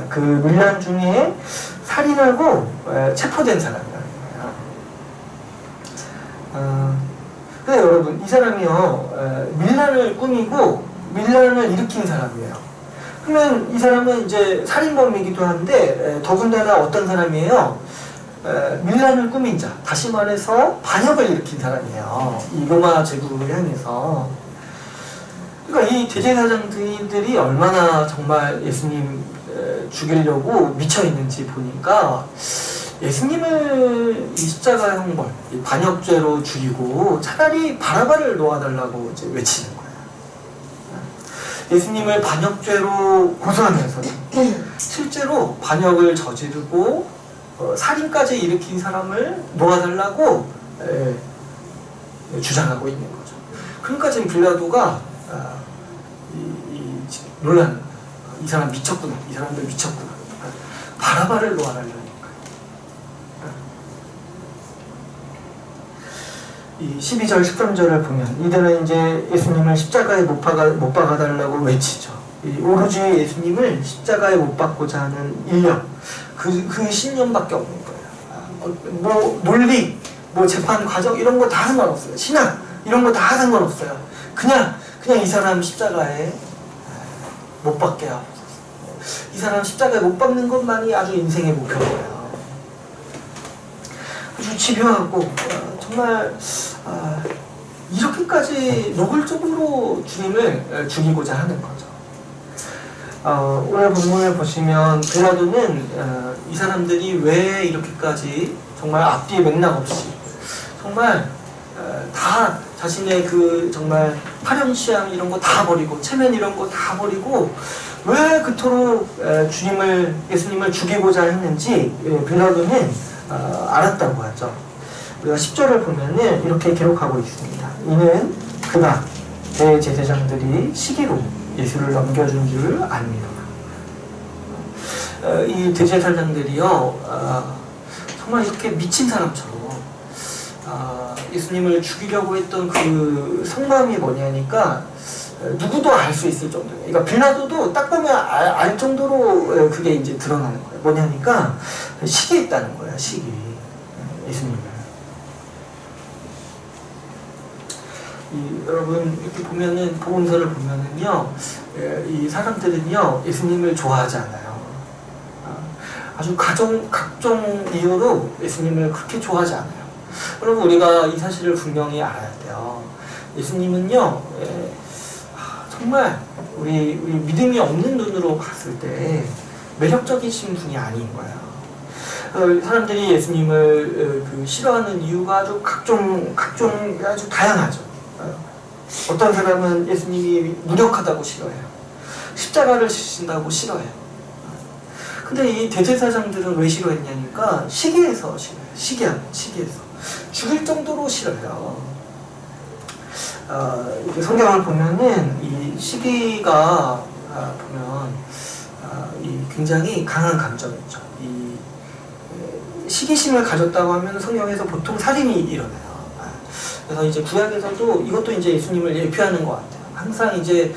그 밀란 중에 살인하고 체포된 사람이라는 거예요. 근데 여러분, 이 사람이요, 밀란을 꾸미고 밀란을 일으킨 사람이에요. 그러면 이 사람은 이제 살인범이기도 한데 더군다나 어떤 사람이에요? 밀란을 꾸민 자, 다시 말해서 반역을 일으킨 사람이에요. 이 로마 제국을 향해서. 그러니까 이 대제사장들이 얼마나 정말 예수님 죽이려고 미쳐있는지 보니까 예수님을 이 십자가 형벌, 이 반역죄로 죽이고 차라리 바라바를 놓아달라고 이제 외치는 거예요. 예수님을 반역죄로 고소하면서도 실제로 반역을 저지르고 살인까지 일으킨 사람을 놓아달라고 주장하고 있는 거죠. 그러니까 지금 빌라도가 놀라는, 이 사람 미쳤구나, 이 사람들 미쳤구나, 바라바를 놓아달라니까. 이 12절 13절을 보면 이들은 이제 예수님을 십자가에 못 박아달라고 외치죠. 오로지 예수님을 십자가에 못 박고자 하는 인력, 그 신념밖에 없는 거예요. 뭐 논리, 뭐 재판 과정 이런 거 다 상관없어요. 신앙 이런 거 다 상관없어요. 그냥 이 사람 십자가에 못 박게 하고, 이 사람 십자가에 못 박는 것만이 아주 인생의 목표예요. 아주 집요하고 정말 이렇게까지 노골적으로 주님을 죽이고자 하는 거죠. 오늘 본문을 보시면 빌라도는 이 사람들이 왜 이렇게까지 정말 앞뒤에 맥락 없이 정말 다 자신의 그 정말 파렴치함 이런 거 다 버리고 체면 이런 거 다 버리고 왜 그토록 예수님을 죽이고자 했는지 빌라도는 알았다고 하죠. 우리가 10절을 보면은 이렇게 기록하고 있습니다. 이는 그가 대제사장들이 시기로 예수를 넘겨준 줄 압니다. 이 대제사장들이요, 정말 이렇게 미친 사람처럼 예수님을 죽이려고 했던 그 속마음이 뭐냐니까 누구도 알 수 있을 정도예요. 그러니까 빌라도도 딱 보면 알 정도로 그게 이제 드러나는 거예요. 뭐냐니까 시기했다는 거예요. 시기. 예수님을. 여러분 이렇게 보면은 복음서를 보면은요, 이 사람들은요 예수님을 좋아하지 않아요. 아주 각종 이유로 예수님을 그렇게 좋아하지 않아요. 여러분 우리가 이 사실을 분명히 알아야 돼요. 예수님은요, 정말 우리 믿음이 없는 눈으로 봤을 때 매력적이신 분이 아닌 거예요. 사람들이 예수님을 싫어하는 이유가 아주 각종 아주 다양하죠. 어떤 사람은 예수님이 무력하다고 싫어해요. 십자가를 지신다고 싫어해요. 근데 이 대제사장들은 왜 싫어했냐니까 시기에서 싫어해요. 시기에서 죽일 정도로 싫어요. 성경을 보면은 이 시기가 보면 이 굉장히 강한 감정이죠. 이 시기심을 가졌다고 하면 성경에서 보통 살인이 일어나요. 그래서 이제 구약에서도 이것도 이제 예수님을 예표하는 것 같아요. 항상 이제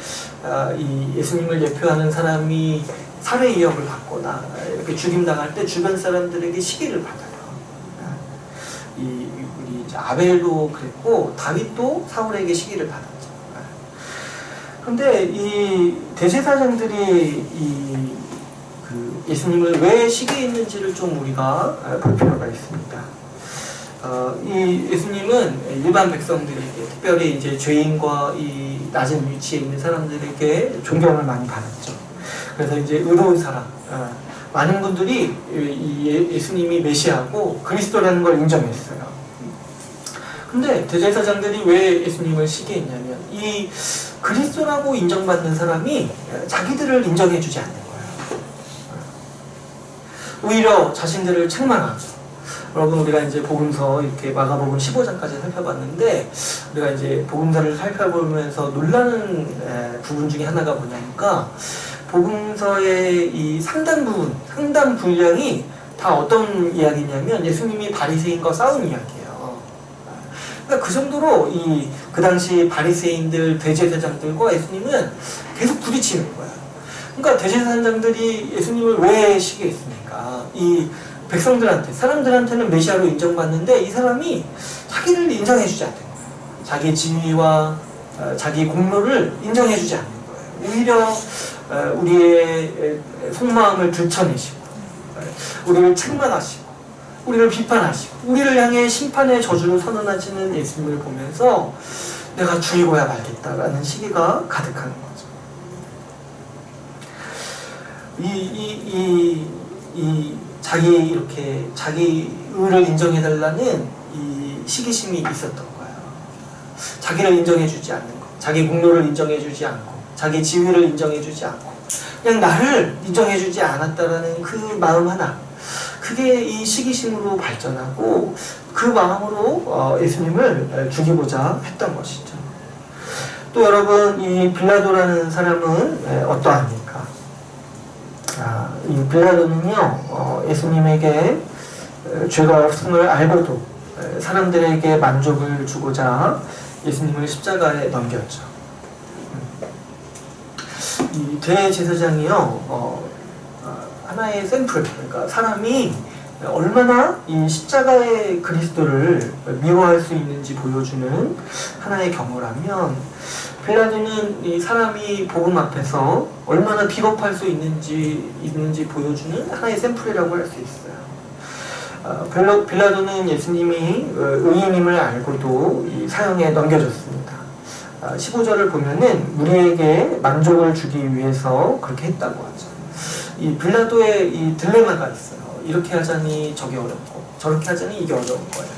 이 예수님을 예표하는 사람이 살해 위협을 받거나 이렇게 죽임당할 때 주변 사람들에게 시기를 받아요. 우리 이제 아벨도 그랬고 다윗도 사울에게 시기를 받았죠. 그런데 이 대제사장들이 그 예수님을 왜 시기했는지를 좀 우리가 볼 필요가 있습니다. 이 예수님은 일반 백성들에게, 특별히 이제 죄인과 이 낮은 위치에 있는 사람들에게 존경을 많이 받았죠. 그래서 이제 의로운 사람, 많은 분들이 이 예수님이 메시아고 그리스도라는 걸 인정했어요. 근데 대제사장들이 왜 예수님을 시기했냐면 이 그리스도라고 인정받는 사람이 자기들을 인정해주지 않는 거예요. 오히려 자신들을 책망하죠. 여러분 우리가 이제 복음서 이렇게 마가복음 15장까지 살펴봤는데 우리가 이제 복음서를 살펴보면서 놀라는 부분 중에 하나가 뭐냐니까 복음서의 이 상당 분량이 다 어떤 이야기냐면 예수님이 바리새인과 싸운 이야기예요. 그러니까 그 정도로 그 당시 바리새인들, 대제사장들과 예수님은 계속 부딪히는 거예요. 그러니까 대제사장들이 예수님을 왜 시기했습니까? 이 백성들한테, 사람들한테는 메시아로 인정받는데 이 사람이 자기를 인정해주지 않는 거예요. 자기 지위와 자기 공로를 인정해주지 않는 거예요. 오히려 우리의 속마음을 들춰내시고 우리를 책망하시고 우리를 비판하시고 우리를 향해 심판의 저주를 선언하시는 예수님을 보면서 내가 죽이고야 말겠다라는 시기가 가득한 거죠. 자기 의를 인정해달라는 이 시기심이 있었던 거예요. 자기를 인정해주지 않는 거, 자기 공로를 인정해주지 않고, 자기 지위를 인정해주지 않고, 그냥 나를 인정해주지 않았다라는 그 마음 하나, 그게 이 시기심으로 발전하고 그 마음으로 예수님을 죽이고자 했던 것이죠. 또 여러분 이 빌라도라는 사람은 어떠합니까? 이 빌라도는요 예수님에게 죄가 없음을 알고도 사람들에게 만족을 주고자 예수님을 십자가에 넘겼죠. 이 대제사장이요 하나의 샘플, 그러니까 사람이 얼마나 이 십자가의 그리스도를 미워할 수 있는지 보여주는 하나의 경우라면 빌라도는 이 사람이 복음 앞에서 얼마나 비겁할 수 있는지 보여주는 하나의 샘플이라고 할 수 있어요. 빌라도는 예수님이 의인임을 알고도 이 사형에 넘겨졌습니다. 15절을 보면은 우리에게 만족을 주기 위해서 그렇게 했다고 하죠. 이 빌라도의 이 딜레마가 있어요. 이렇게 하자니 저게 어렵고 저렇게 하자니 이게 어려운 거예요.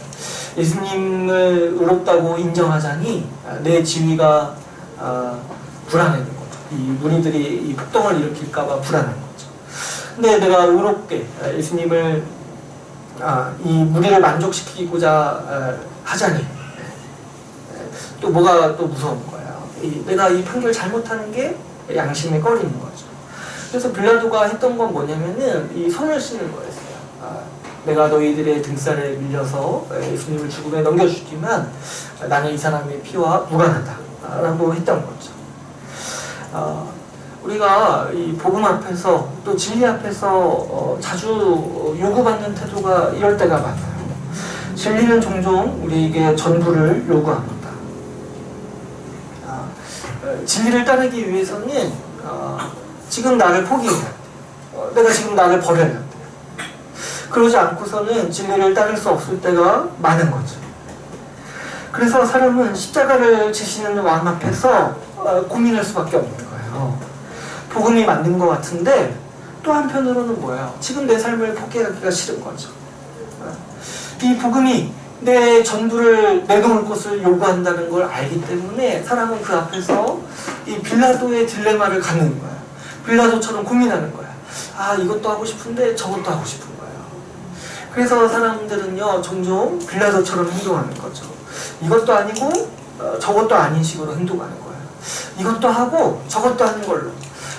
예수님을 의롭다고 인정하자니 내 지위가 불안해진 거죠. 이 무리들이 이 폭동을 일으킬까봐 불안한 거죠. 근데 내가 의롭게 예수님을 이 무리를 만족시키고자 하자니 또 뭐가 또 무서운 거예요. 내가 이 판결 잘못하는 게 양심에 꺼리는 거죠. 그래서 빌라도가 했던 건 뭐냐면은 이 손을 씻는 거였어요. 내가 너희들의 등살에 밀려서 예수님을 죽음에 넘겨주지만 나는 이 사람의 피와 무관하다 라고 했던 거죠. 우리가 이 복음 앞에서 또 진리 앞에서 자주 요구받는 태도가 이럴 때가 많아요. 진리는 종종 우리에게 전부를 요구합니다. 진리를 따르기 위해서는 지금 나를 포기해야 돼. 내가 지금 나를 버려야 돼. 그러지 않고서는 진리를 따를 수 없을 때가 많은 거죠. 그래서 사람은 십자가를 지시는 왕 앞에서 고민할 수밖에 없는 거예요. 복음이 맞는 것 같은데 또 한편으로는 뭐예요? 지금 내 삶을 포기하기가 싫은 거죠. 이 복음이 내 전부를 내놓을 것을 요구한다는 걸 알기 때문에 사람은 그 앞에서 이 빌라도의 딜레마를 갖는 거예요. 빌라도처럼 고민하는 거예요. 이것도 하고 싶은데 저것도 하고 싶은 거예요. 그래서 사람들은요 종종 빌라도처럼 행동하는 거죠. 이것도 아니고 저것도 아닌 식으로 행동하는 거예요. 이것도 하고 저것도 하는 걸로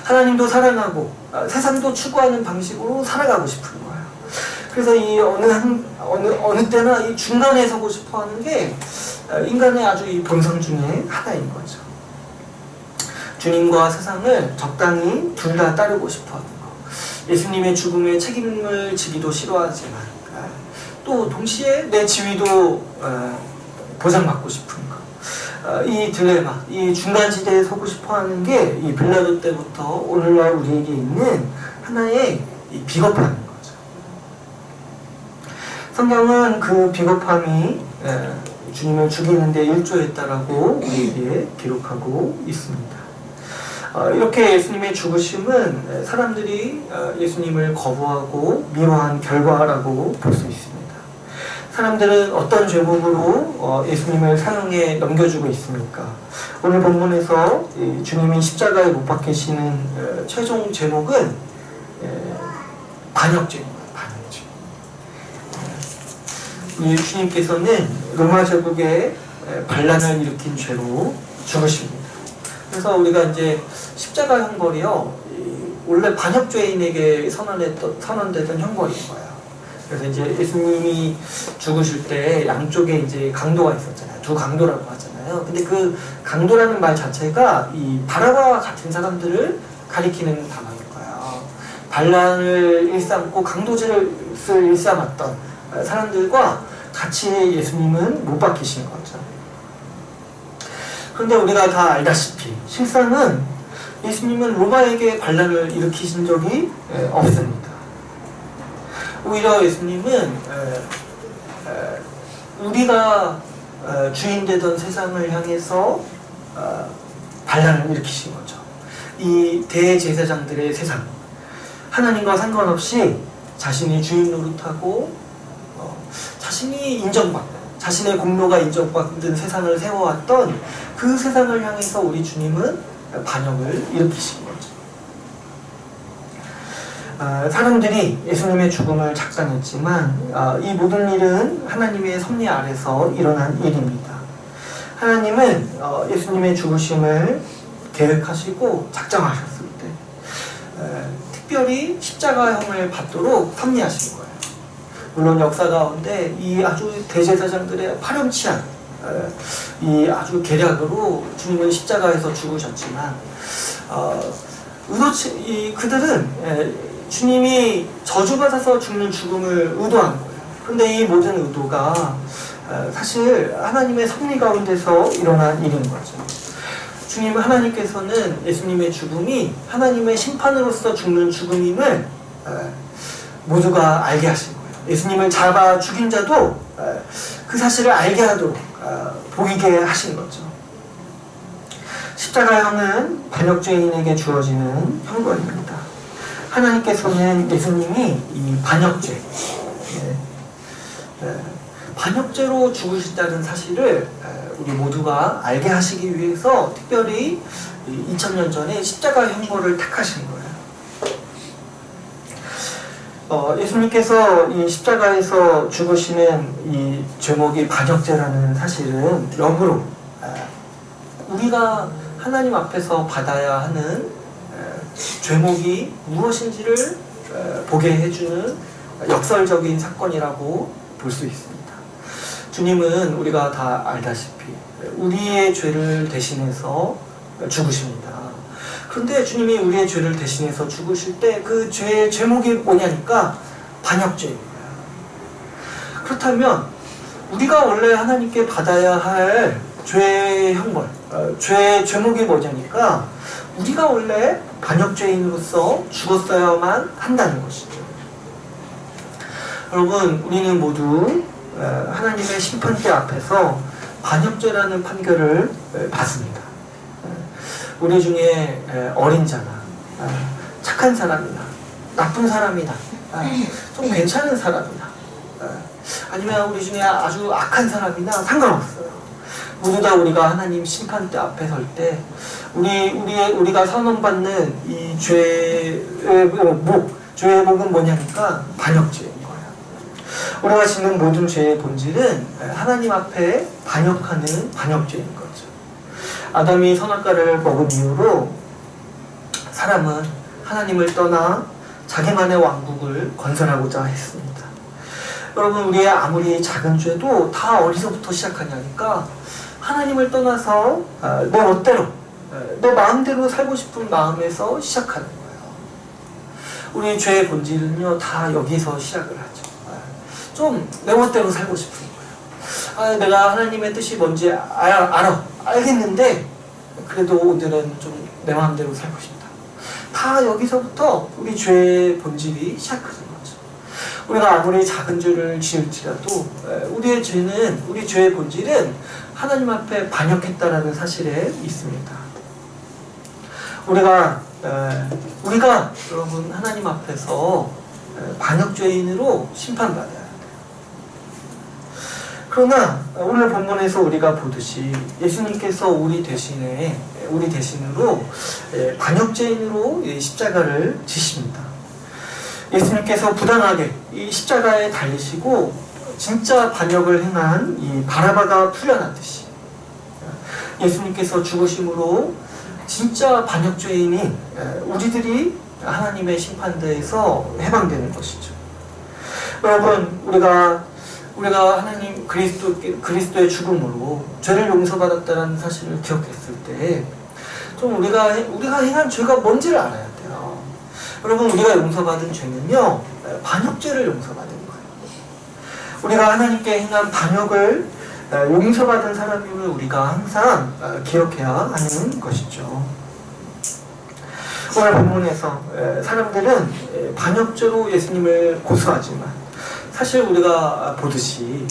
하나님도 사랑하고 세상도 추구하는 방식으로 살아가고 싶은 거예요. 그래서 이 어느 때나 이 중간에 서고 싶어하는 게 인간의 아주 이 본성 중에 하나인 거죠. 주님과 세상을 적당히 둘 다 따르고 싶어하는 거. 예수님의 죽음에 책임을 지기도 싫어하지만 또 동시에 내 지위도 보장받고 싶은 거. 이 딜레마, 이 중간지대에 서고 싶어하는 게 이 빌라도 때부터 오늘날 우리에게 있는 하나의 이 비겁함인 거죠. 성경은 그 비겁함이 주님을 죽이는 데 일조했다라고 우리에게 기록하고 있습니다. 이렇게 예수님의 죽으심은 사람들이 예수님을 거부하고 미워한 결과라고 볼 수 있습니다. 사람들은 어떤 죄목으로 예수님을 사형에 넘겨주고 있습니까? 오늘 본문에서 주님이 십자가에 못 박히시는 최종 제목은 반역죄입니다. 반역죄. 우리 주님께서는 로마 제국에 반란을 일으킨 죄로 죽으십니다. 그래서 우리가 이제 십자가 형벌이요, 원래 반역죄인에게 선언되던 형벌인 거예요. 그래서 이제 예수님이 죽으실 때 양쪽에 이제 강도가 있었잖아요. 두 강도라고 하잖아요. 근데 그 강도라는 말 자체가 이 바라바와 같은 사람들을 가리키는 단어인 거예요. 반란을 일삼고 강도질을 일삼았던 사람들과 같이 예수님은 못 박히신 거죠. 그런데 우리가 다 알다시피 실상은 예수님은 로마에게 반란을 일으키신 적이 없습니다. 오히려 예수님은 우리가 주인되던 세상을 향해서 반란을 일으키신 거죠. 이 대제사장들의 세상, 하나님과 상관없이 자신이 주인 노릇하고 자신이 인정받고 자신의 공로가 인정받는 세상을 세워왔던 그 세상을 향해서 우리 주님은 반역을 일으키신 거죠. 사람들이 예수님의 죽음을 작정했지만 이 모든 일은 하나님의 섭리 아래서 일어난 일입니다. 하나님은 예수님의 죽으심을 계획하시고 작정하셨을 때 특별히 십자가형을 받도록 섭리하신 거예요. 물론 역사 가운데 이 아주 대제사장들의 파렴치한 이 아주 계략으로 주님은 십자가에서 죽으셨지만 그들은 주님이 저주받아서 죽는 죽음을 의도한 거예요. 그런데 이 모든 의도가 사실 하나님의 섭리 가운데서 일어난 일인 거죠. 주님 하나님께서는 예수님의 죽음이 하나님의 심판으로서 죽는 죽음임을 모두가 알게 하신 거예요. 예수님을 잡아 죽인 자도 그 사실을 알게 하도록 보이게 하신 거죠. 십자가형은 반역죄인에게 주어지는 형벌입니다. 하나님께서는 예수님이 이 반역죄, 반역죄로 죽으셨다는 사실을 우리 모두가 알게 하시기 위해서 특별히 2000년 전에 십자가 형벌을 택하신 거예요. 예수님께서 이 십자가에서 죽으시는 이 죄목이 반역죄라는 사실은 역으로 우리가 하나님 앞에서 받아야 하는 죄목이 무엇인지를 보게 해주는 역설적인 사건이라고 볼 수 있습니다. 주님은 우리가 다 알다시피 우리의 죄를 대신해서 죽으십니다. 그런데 주님이 우리의 죄를 대신해서 죽으실 때 그 죄의 죄목이 뭐냐니까 반역죄인 거예요. 그렇다면 우리가 원래 하나님께 받아야 할 죄의 형벌, 죄의 죄목이 뭐냐니까 우리가 원래 반역죄인으로서 죽었어야만 한다는 것이죠. 여러분, 우리는 모두 하나님의 심판대 앞에서 반역죄라는 판결을 받습니다. 우리 중에 어린 자나 착한 사람이나 나쁜 사람이나 좀 괜찮은 사람이나 아니면 우리 중에 아주 악한 사람이나 상관없어요. 모두 다 우리가 하나님 심판대 앞에 설 때 우리가 선언받는 이 죄의 목은 뭐냐니까 반역죄인 거예요. 우리가 짓는 모든 죄의 본질은 하나님 앞에 반역하는 반역죄인 거죠. 아담이 선악과를 먹은 이후로 사람은 하나님을 떠나 자기만의 왕국을 건설하고자 했습니다. 여러분, 우리의 아무리 작은 죄도 다 어디서부터 시작하냐니까 하나님을 떠나서 내 멋대로, 내 마음대로 살고 싶은 마음에서 시작하는 거예요. 우리 죄의 본질은요, 다 여기서 시작을 하죠. 좀 내 멋대로 살고 싶은 거예요. 내가 하나님의 뜻이 뭔지 알겠는데 그래도 오늘은 좀 내 마음대로 살고 싶다. 다 여기서부터 우리 죄의 본질이 시작하는 거죠. 우리가 아무리 작은 죄를 지을지라도 우리 죄의 본질은 하나님 앞에 반역했다라는 사실에 있습니다. 우리가 여러분 하나님 앞에서 반역죄인으로 심판받아야 돼요. 그러나 오늘 본문에서 우리가 보듯이 예수님께서 우리 대신으로 반역죄인으로 십자가를 지십니다. 예수님께서 부당하게 이 십자가에 달리시고 진짜 반역을 행한 이 바라바가 풀려나듯이 예수님께서 죽으심으로 진짜 반역죄인인 우리들이 하나님의 심판대에서 해방되는 것이죠. 여러분, 우리가 하나님 그리스도의 죽음으로 죄를 용서받았다는 사실을 기억했을 때 좀 우리가 행한 죄가 뭔지를 알아야 돼요. 여러분, 우리가 용서받은 죄는요, 반역죄를 용서받은 거예요. 우리가 하나님께 행한 반역을 용서받은 사람임을 우리가 항상 기억해야 하는 것이죠. 오늘 본문에서 사람들은 반역죄로 예수님을 고소하지만 사실 우리가 보듯이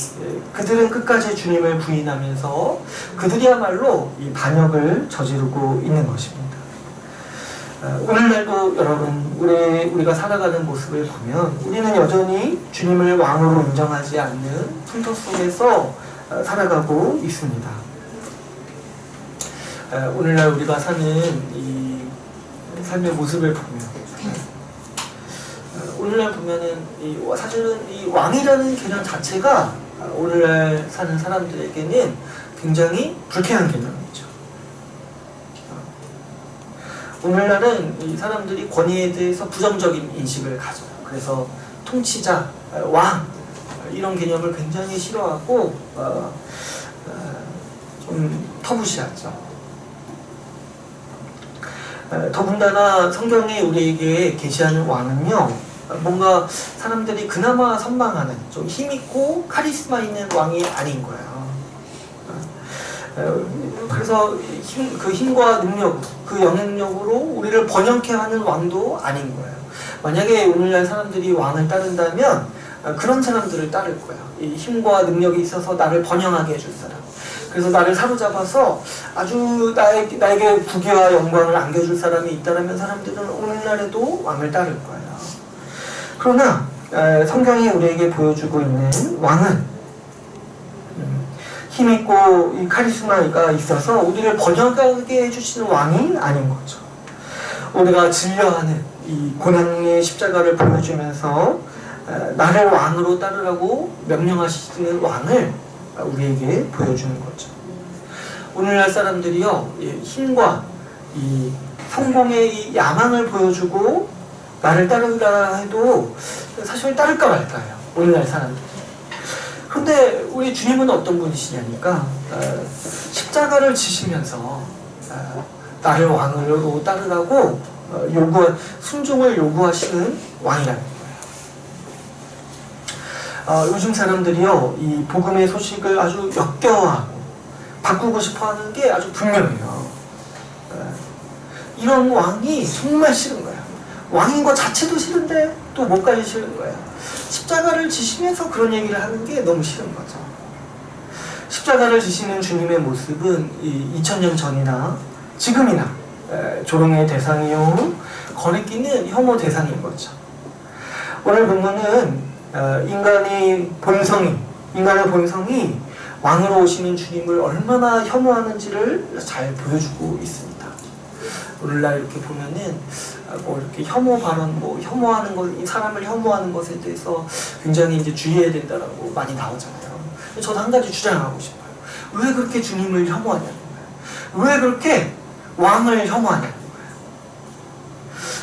그들은 끝까지 주님을 부인하면서 그들이야말로 이 반역을 저지르고 있는 것입니다. 오늘날도 여러분 우리가 살아가는 모습을 보면 우리는 여전히 주님을 왕으로 인정하지 않는 풍토 속에서 살아가고 있습니다. 오늘날 우리가 사는 이 삶의 모습을 보면 오늘날 보면은 사실은 이 왕이라는 개념 자체가 오늘날 사는 사람들에게는 굉장히 불쾌한 개념이죠. 오늘날은 이 사람들이 권위에 대해서 부정적인 인식을 가져요. 그래서 통치자, 왕 이런 개념을 굉장히 싫어하고 좀 터부시하죠. 더군다나 성경에 우리에게 계시하는 왕은요, 뭔가 사람들이 그나마 선망하는 좀 힘있고 카리스마 있는 왕이 아닌 거예요. 그래서 그 힘과 능력, 그 영향력으로 우리를 번영케 하는 왕도 아닌 거예요. 만약에 오늘날 사람들이 왕을 따른다면 그런 사람들을 따를 거예요. 이 힘과 능력이 있어서 나를 번영하게 해줄 사람. 그래서 나를 사로잡아서 아주 나에게 부귀와 영광을 안겨줄 사람이 있다면 사람들은 오늘날에도 왕을 따를 거예요. 그러나 성경이 우리에게 보여주고 있는 왕은 힘있고 이 카리스마가 있어서 우리를 번영하게 해주시는 왕이 아닌 거죠. 우리가 진려하는 이 고난의 십자가를 보여주면서 나를 왕으로 따르라고 명령하시는 왕을 우리에게 보여주는 거죠. 오늘날 사람들이요, 힘과 이 성공의 이 야망을 보여주고 나를 따르라 해도 사실 따를까 말까요, 오늘날 사람들. 근데 우리 주님은 어떤 분이시냐니까 십자가를 지시면서 나를 왕으로 따르라고 순종을 요구하시는 왕이라는 거예요. 요즘 사람들이요, 이 복음의 소식을 아주 역겨워하고 바꾸고 싶어하는 게 아주 분명해요. 이런 왕이 정말 싫은 거예요. 왕인 것 자체도 싫은데 또 뭐까지 싫은 거예요. 십자가를 지시면서 그런 얘기를 하는 게 너무 싫은 거죠. 십자가를 지시는 주님의 모습은 2000년 전이나 지금이나 조롱의 대상이요, 거리끼는 혐오 대상인 거죠. 오늘 본문은 인간의 본성이 왕으로 오시는 주님을 얼마나 혐오하는지를 잘 보여주고 있습니다. 오늘날 이렇게 보면은 이렇게 혐오 발언, 혐오하는 것, 이 사람을 혐오하는 것에 대해서 굉장히 이제 주의해야 된다라고 많이 나오잖아요. 저도 한 가지 주장하고 싶어요. 왜 그렇게 주님을 혐오하냐는 거예요. 왜 그렇게 왕을 혐오하냐는 거예요.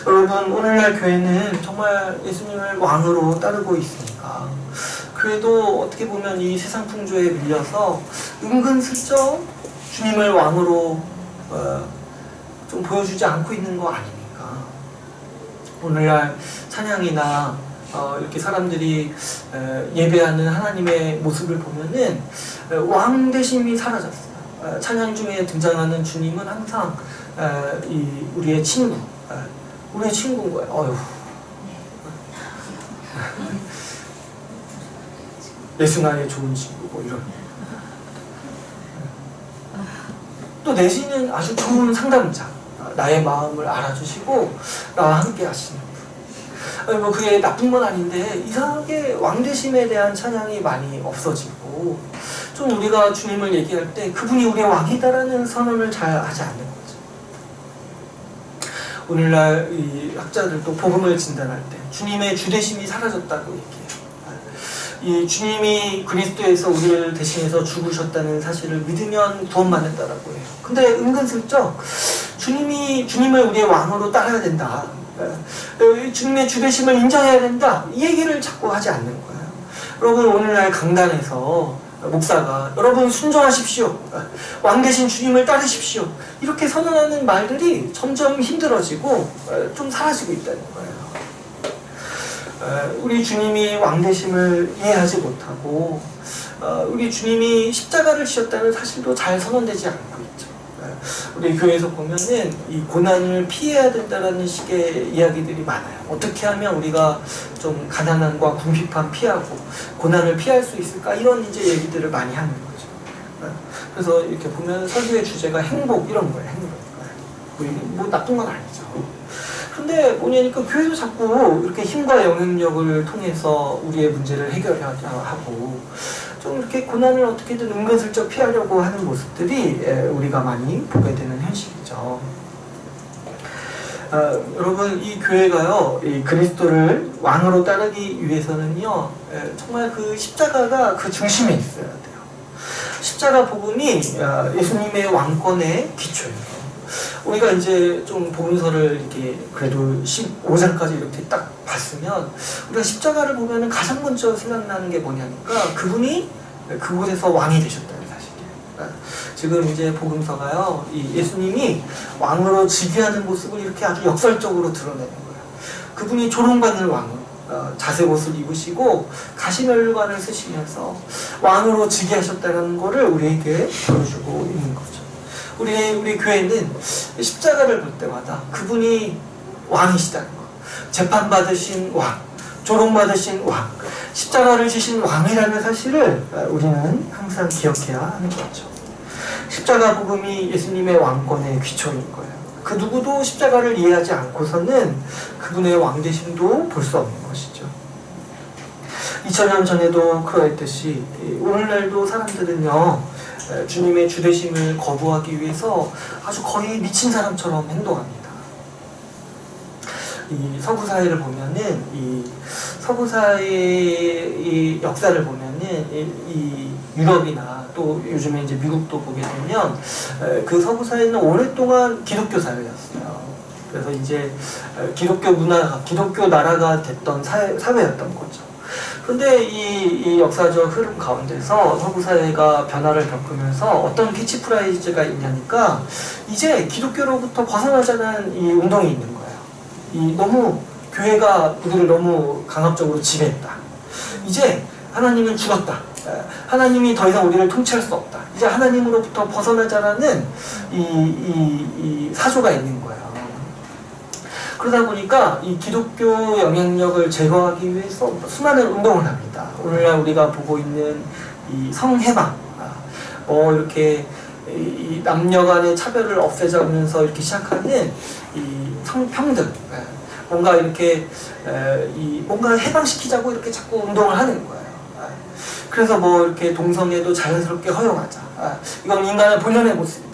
여러분, 오늘날 교회는 정말 예수님을 왕으로 따르고 있으니까 그래도 어떻게 보면 이 세상 풍조에 밀려서 은근슬쩍 주님을 왕으로 좀 보여주지 않고 있는 거 아닙니까? 오늘날 찬양이나 이렇게 사람들이 예배하는 하나님의 모습을 보면은 왕 대심이 사라졌어요. 찬양 중에 등장하는 주님은 항상 우리의 친구, 우리의 친구인 거예요. 어휴. 예수 나의 좋은 친구, 뭐 이런. 또 내지는 아주 좋은 상담자, 나의 마음을 알아주시고 나와 함께 하시는 분. 뭐 그게 나쁜 건 아닌데 이상하게 왕대심에 대한 찬양이 많이 없어지고, 좀 우리가 주님을 얘기할 때 그분이 우리의 왕이다라는 선언을 잘 하지 않는 거죠. 오늘날 이 학자들도 복음을 진단할 때 주님의 주대심이 사라졌다고 얘기해요. 이 주님이 그리스도에서 우리를 대신해서 죽으셨다는 사실을 믿으면 구원받는다라고 해요. 근데 은근슬쩍 주님을 우리의 왕으로 따라야 된다, 주님의 주대심을 인정해야 된다, 이 얘기를 자꾸 하지 않는 거예요. 여러분, 오늘날 강단에서 목사가 여러분 순종하십시오, 왕 대신 주님을 따르십시오, 이렇게 선언하는 말들이 점점 힘들어지고 좀 사라지고 있다는 거예요. 우리 주님이 왕되심을 이해하지 못하고 우리 주님이 십자가를 지셨다는 사실도 잘 선언되지 않고 있죠. 우리 교회에서 보면은 이 고난을 피해야 된다는 식의 이야기들이 많아요. 어떻게 하면 우리가 좀 가난함과 궁핍함 피하고 고난을 피할 수 있을까, 이런 이제 얘기들을 많이 하는 거죠. 그래서 이렇게 보면 설교의 주제가 행복, 이런 거예요. 행복. 뭐 나쁜 건 아니죠. 근데 뭐냐니까 교회도 자꾸 이렇게 힘과 영향력을 통해서 우리의 문제를 해결하려 하고, 좀 이렇게 고난을 어떻게든 은근슬쩍 피하려고 하는 모습들이 우리가 많이 보게 되는 현실이죠. 여러분, 이 교회가요, 이 그리스도를 왕으로 따르기 위해서는요, 정말 그 십자가가 그 중심에 있어야 돼요. 십자가 복음이 예수님의 왕권의 기초예요. 우리가 이제 좀 복음서를 이렇게 그래도 15장까지 이렇게 딱 봤으면 우리가 십자가를 보면은 가장 먼저 생각나는 게 뭐냐니까 그분이 그곳에서 왕이 되셨다는 사실이에요. 지금 이제 복음서가요, 이 예수님이 왕으로 즉위하는 모습을 이렇게 아주 역설적으로 드러내는 거예요. 그분이 조롱받는 왕, 자색 옷을 입으시고 가시면류관을 쓰시면서 왕으로 즉위하셨다는 것을 우리에게 보여주고 있는 거죠. 우리 교회는 십자가를 볼 때마다 그분이 왕이시다는 거, 재판받으신 왕, 조롱받으신 왕, 십자가를 지신 왕이라는 사실을 우리는 항상 기억해야 하는 거죠. 십자가 복음이 예수님의 왕권의 기초인 거예요. 그 누구도 십자가를 이해하지 않고서는 그분의 왕되심도 볼 수 없는 것이죠. 2000년 전에도 그러했듯이 오늘날도 사람들은요, 주님의 주되심을 거부하기 위해서 아주 거의 미친 사람처럼 행동합니다. 이 서구 사회를 보면은 이 서구 사회의 역사를 보면은 이 유럽이나 또 요즘에 이제 미국도 보게 되면 그 서구 사회는 오랫동안 기독교 사회였어요. 그래서 이제 기독교 문화가 기독교 나라가 됐던 사회였던 거죠. 그런데 이 역사적 흐름 가운데서 서구 사회가 변화를 겪으면서 어떤 캐치프라이즈가 있냐니까 이제 기독교로부터 벗어나자는 이 운동이 있는 거예요. 이 너무 교회가 우리를 너무 강압적으로 지배했다. 이제 하나님은 죽었다. 하나님이 더 이상 우리를 통치할 수 없다. 이제 하나님으로부터 벗어나자라는 이 사조가 있는 거예요. 그러다 보니까 이 기독교 영향력을 제거하기 위해서 수많은 운동을 합니다. 오늘날 우리가 보고 있는 이 성해방, 이렇게 이 남녀 간의 차별을 없애자면서 이렇게 시작하는 이 성평등, 뭔가 이렇게 뭔가 해방시키자고 이렇게 자꾸 운동을 하는 거예요. 그래서 뭐 이렇게 동성애도 자연스럽게 허용하자. 이건 인간의 본연의 모습이다.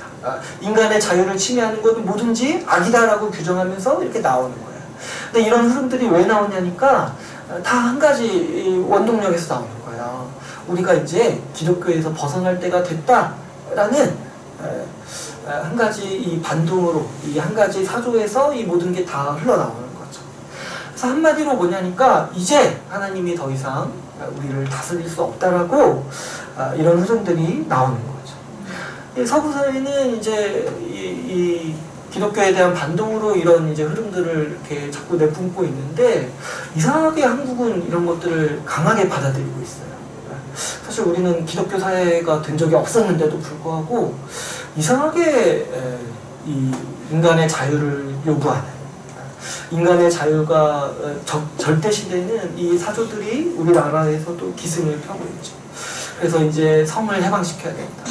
인간의 자유를 침해하는 것은 뭐든지 악이다라고 규정하면서 이렇게 나오는 거예요. 근데 이런 흐름들이 왜 나오냐니까 다 한 가지 원동력에서 나오는 거예요. 우리가 이제 기독교에서 벗어날 때가 됐다라는 한 가지 이 반동으로 이 한 가지 사조에서 이 모든 게 다 흘러나오는 거죠. 그래서 한마디로 뭐냐니까 이제 하나님이 더 이상 우리를 다스릴 수 없다라고 이런 흐름들이 나오는 거죠. 서구 사회는 이제 이 기독교에 대한 반동으로 이런 이제 흐름들을 이렇게 자꾸 내뿜고 있는데 이상하게 한국은 이런 것들을 강하게 받아들이고 있어요. 사실 우리는 기독교 사회가 된 적이 없었는데도 불구하고 이상하게 이 인간의 자유를 요구하는 인간의 자유가 절대시되는 이 사조들이 우리나라에서도 기승을 펴고 있죠. 그래서 이제 성을 해방시켜야 된다.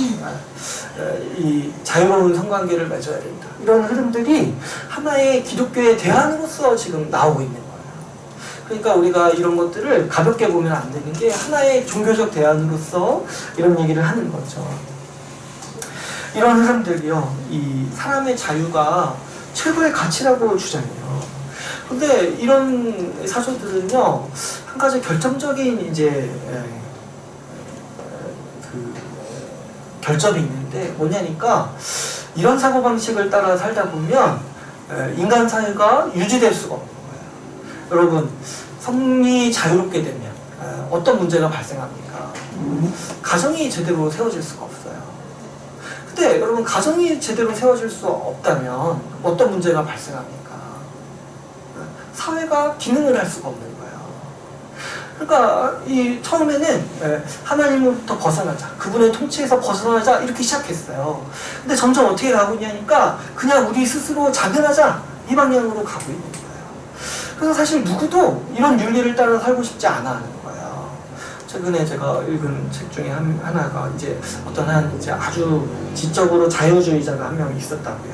이 자유로운 성관계를 맺어야 된다. 이런 흐름들이 하나의 기독교의 대안으로서 지금 나오고 있는 거예요. 그러니까 우리가 이런 것들을 가볍게 보면 안 되는 게 하나의 종교적 대안으로서 이런 얘기를 하는 거죠. 이런 흐름들이요, 이 사람의 자유가 최고의 가치라고 주장해요. 근데 이런 사조들은요, 한 가지 결정적인 이제 결점이 있는데 뭐냐니까 이런 사고방식을 따라 살다 보면 인간 사회가 유지될 수가 없는 거예요. 여러분, 성이 자유롭게 되면 어떤 문제가 발생합니까? 가정이 제대로 세워질 수가 없어요. 근데 여러분, 가정이 제대로 세워질 수 없다면 어떤 문제가 발생합니까? 사회가 기능을 할 수가 없는 거예요. 그러니까 이 처음에는 하나님으로부터 벗어나자, 그분의 통치에서 벗어나자 이렇게 시작했어요. 근데 점점 어떻게 가고 있냐니까 그냥 우리 스스로 자변하자 이 방향으로 가고 있는 거예요. 그래서 사실 누구도 이런 윤리를 따라 살고 싶지 않아 하는 거예요. 최근에 제가 읽은 책 중에 하나가 이제 어떤 한 이제 아주 지적으로 자유주의자가 한 명 있었다고요.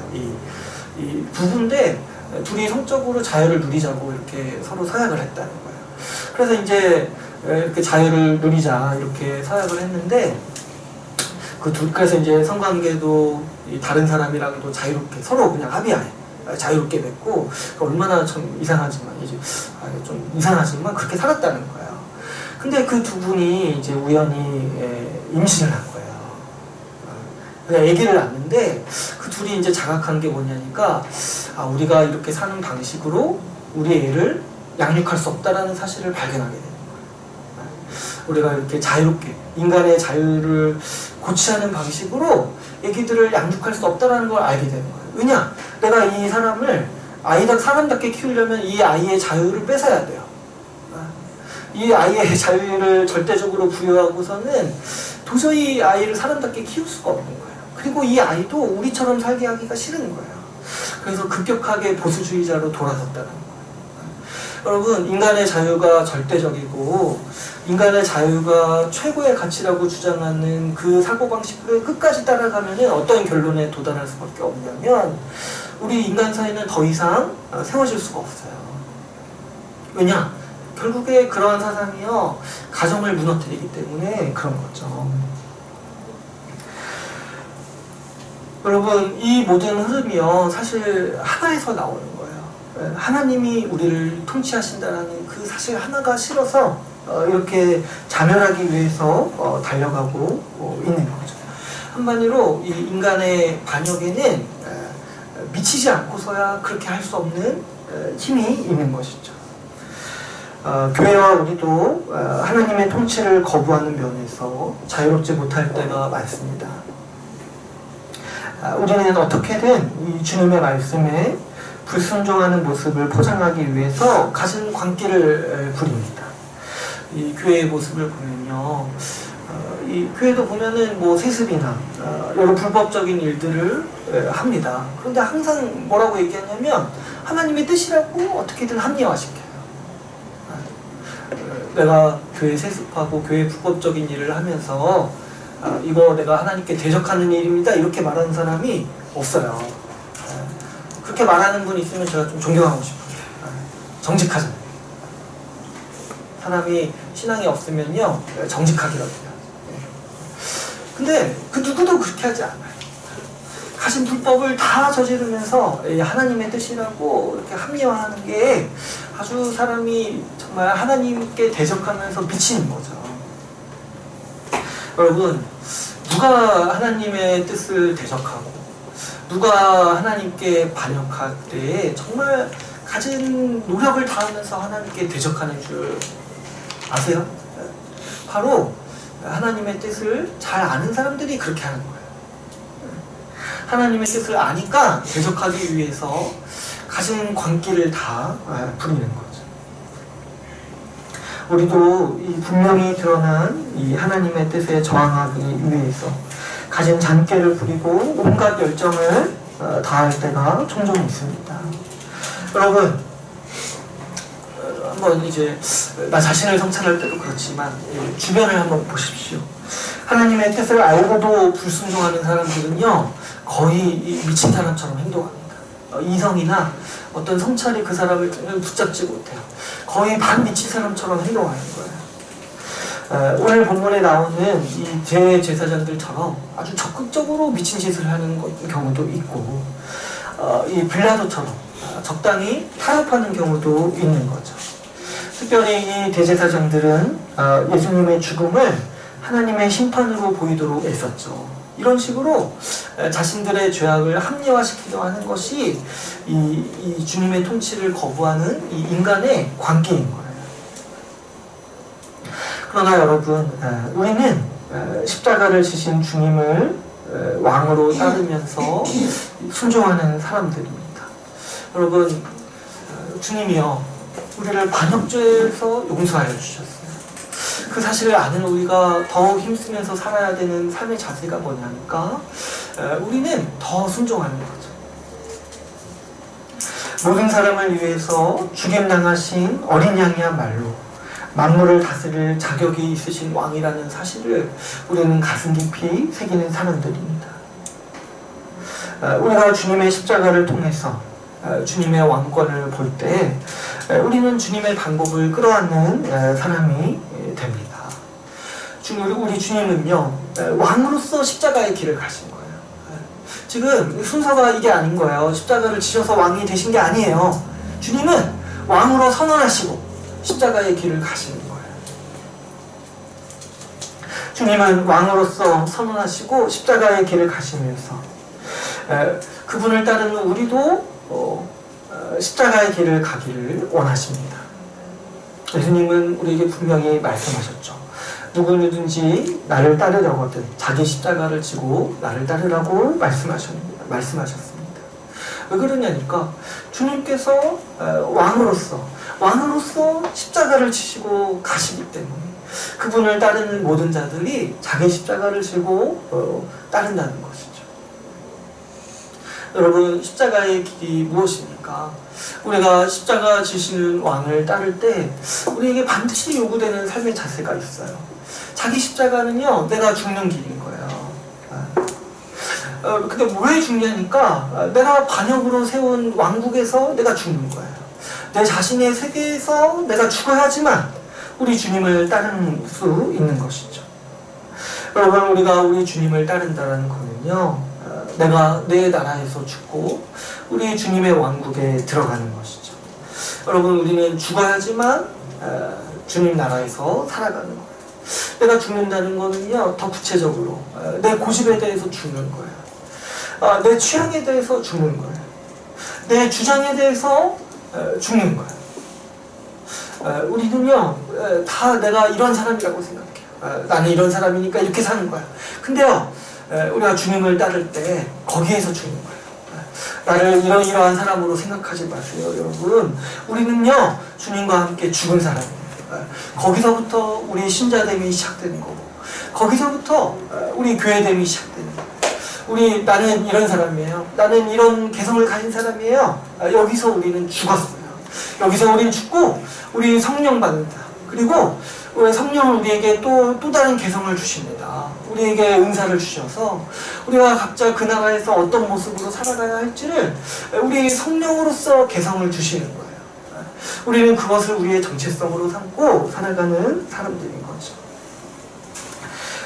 이 부부인데 둘이 성적으로 자유를 누리자고 이렇게 서로 서약을 했다는 거예요. 그래서 이제 이렇게 자유를 누리자 이렇게 서약을 했는데 그래서 이제 성관계도 다른 사람이랑도 자유롭게 서로 그냥 합의하에 자유롭게 맺고 얼마나 좀 이상하지만 이제 좀 이상하지만 그렇게 살았다는 거예요. 근데 그 두 분이 이제 우연히 임신을 한 거예요. 그냥 아기를 낳는데 그 둘이 이제 자각한 게 뭐냐니까 우리가 이렇게 사는 방식으로 우리 애를 양육할 수 없다라는 사실을 발견하게 되는 거예요. 우리가 이렇게 자유롭게 인간의 자유를 고취하는 방식으로 애기들을 양육할 수 없다라는 걸 알게 되는 거예요. 왜냐? 내가 이 사람을 사람답게 키우려면 이 아이의 자유를 뺏어야 돼요. 이 아이의 자유를 절대적으로 부여하고서는 도저히 아이를 사람답게 키울 수가 없는 거예요. 그리고 이 아이도 우리처럼 살게 하기가 싫은 거예요. 그래서 급격하게 보수주의자로 돌아섰다는 거예요. 여러분, 인간의 자유가 절대적이고 인간의 자유가 최고의 가치라고 주장하는 그 사고방식을 끝까지 따라가면 어떤 결론에 도달할 수밖에 없냐면 우리 인간 사회는 더 이상 세워질 수가 없어요. 왜냐? 결국에 그러한 사상이요, 가정을 무너뜨리기 때문에 그런 거죠. 여러분, 이 모든 흐름이요, 사실 하나에서 나오는 거예요. 하나님이 우리를 통치하신다는 그 사실 하나가 싫어서 이렇게 자멸하기 위해서 달려가고 있는 거죠. 한마디로 이 인간의 반역에는 미치지 않고서야 그렇게 할 수 없는 힘이 있는 것이죠. 교회와 우리도 하나님의 통치를 거부하는 면에서 자유롭지 못할 때가 많습니다. 우리는 어떻게든 이 주님의 말씀에 불순종하는 모습을 포장하기 위해서 갖은 광기를 부립니다. 이 교회의 모습을 보면요, 이 교회도 보면은 뭐 세습이나 여러 불법적인 일들을 합니다. 그런데 항상 뭐라고 얘기하냐면 하나님의 뜻이라고 어떻게든 합리화시켜요. 내가 교회 세습하고 교회 불법적인 일을 하면서 이거 내가 하나님께 대적하는 일입니다 이렇게 말하는 사람이 없어요. 그렇게 말하는 분이 있으면 제가 좀 존경하고 싶어요. 정직하잖아요. 사람이 신앙이 없으면요 정직하기라고요. 근데 그 누구도 그렇게 하지 않아요. 가진 불법을 다 저지르면서 하나님의 뜻이라고 이렇게 합리화하는 게 아주 사람이 정말 하나님께 대적하면서 미치는 거죠. 여러분, 누가 하나님의 뜻을 대적하고 누가 하나님께 반역할 때 정말 가진 노력을 다하면서 하나님께 대적하는 줄 아세요? 바로 하나님의 뜻을 잘 아는 사람들이 그렇게 하는 거예요. 하나님의 뜻을 아니까 대적하기 위해서 가진 광기를 다 부리는 거죠. 우리도 이 분명히 드러난 이 하나님의 뜻에 저항하기 위해서 가진 잔꾀를 부리고 온갖 열정을 다할 때가 종종 있습니다. 여러분, 한번 이제 나 자신을 성찰할 때도 그렇지만 주변을 한번 보십시오. 하나님의 뜻을 알고도 불순종하는 사람들은요 거의 미친 사람처럼 행동합니다. 이성이나 어떤 성찰이 그 사람을 붙잡지 못해요. 거의 반미친 사람처럼 행동하는 거예요. 오늘 본문에 나오는 이 대제사장들처럼 아주 적극적으로 미친 짓을 하는 경우도 있고 이 빌라도처럼 적당히 타협하는 경우도 있는 거죠. 특별히 이 대제사장들은 예수님의 죽음을 하나님의 심판으로 보이도록 애썼죠. 이런 식으로 자신들의 죄악을 합리화시키려 하는 것이 이 주님의 통치를 거부하는 이 인간의 관계인 거예요. 그러나 여러분, 우리는 십자가를 지신 주님을 왕으로 따르면서 순종하는 사람들입니다. 여러분, 주님이요 우리를 반역죄에서 용서하여 주셨어요. 그 사실을 아는 우리가 더욱 힘쓰면서 살아야 되는 삶의 자세가 뭐냐니까 우리는 더 순종하는 거죠. 모든 사람을 위해서 죽임당하신 어린 양이야말로 만물을 다스릴 자격이 있으신 왕이라는 사실을 우리는 가슴 깊이 새기는 사람들입니다. 우리가 주님의 십자가를 통해서 주님의 왕권을 볼 때 우리는 주님의 방법을 끌어안는 사람이 됩니다. 우리 주님은요 왕으로서 십자가의 길을 가신 거예요. 지금 순서가 이게 아닌 거예요. 십자가를 지셔서 왕이 되신 게 아니에요. 주님은 왕으로 선언하시고 십자가의 길을 가시는 거예요. 주님은 왕으로서 선언하시고 십자가의 길을 가시면서 그분을 따르는 우리도 십자가의 길을 가기를 원하십니다. 예수님은 우리에게 분명히 말씀하셨죠. 누구든지 나를 따르려거든 자기 십자가를 지고 나를 따르라고 말씀하셨습니다. 왜 그러냐니까 주님께서 왕으로서 십자가를 지시고 가시기 때문에 그분을 따르는 모든 자들이 자기 십자가를 지고 따른다는 것이죠. 여러분, 십자가의 길이 무엇입니까? 우리가 십자가 지시는 왕을 따를 때 우리에게 반드시 요구되는 삶의 자세가 있어요. 자기 십자가는요 내가 죽는 길인 거예요. 근데 왜 죽냐니까 내가 반역으로 세운 왕국에서 내가 죽는 거예요. 내 자신의 세계에서 내가 죽어야지만 우리 주님을 따르는 수 있는 것이죠. 여러분, 우리가 우리 주님을 따른다는 거는요 내가 내 나라에서 죽고 우리 주님의 왕국에 들어가는 것이죠. 여러분, 우리는 죽어야지만 주님 나라에서 살아가는 거예요. 내가 죽는다는 거는요, 더 구체적으로 내 고집에 대해서 죽는 거예요. 내 취향에 대해서 죽는 거예요. 내 주장에 대해서 죽는 거예요. 우리는요, 다 내가 이런 사람이라고 생각해요. 나는 이런 사람이니까 이렇게 사는 거야. 근데요, 우리가 주님을 따를 때 거기에서 죽는 거예요. 나를 이러이러한 사람으로 생각하지 마세요, 여러분. 우리는요, 주님과 함께 죽은 사람이에요. 거기서부터 우리 신자됨이 시작되는 거고, 거기서부터 우리 교회됨이 시작되는 거예요. 나는 이런 사람이에요. 나는 이런 개성을 가진 사람이에요. 여기서 우리는 죽었어요. 여기서 우리는 죽고, 우리 성령 받는다. 그리고 성령은 우리에게 또 다른 개성을 주십니다. 우리에게 은사를 주셔서 우리가 각자 그 나라에서 어떤 모습으로 살아가야 할지를 우리 성령으로서 개성을 주시는 거예요. 우리는 그것을 우리의 정체성으로 삼고 살아가는 사람들인 거죠.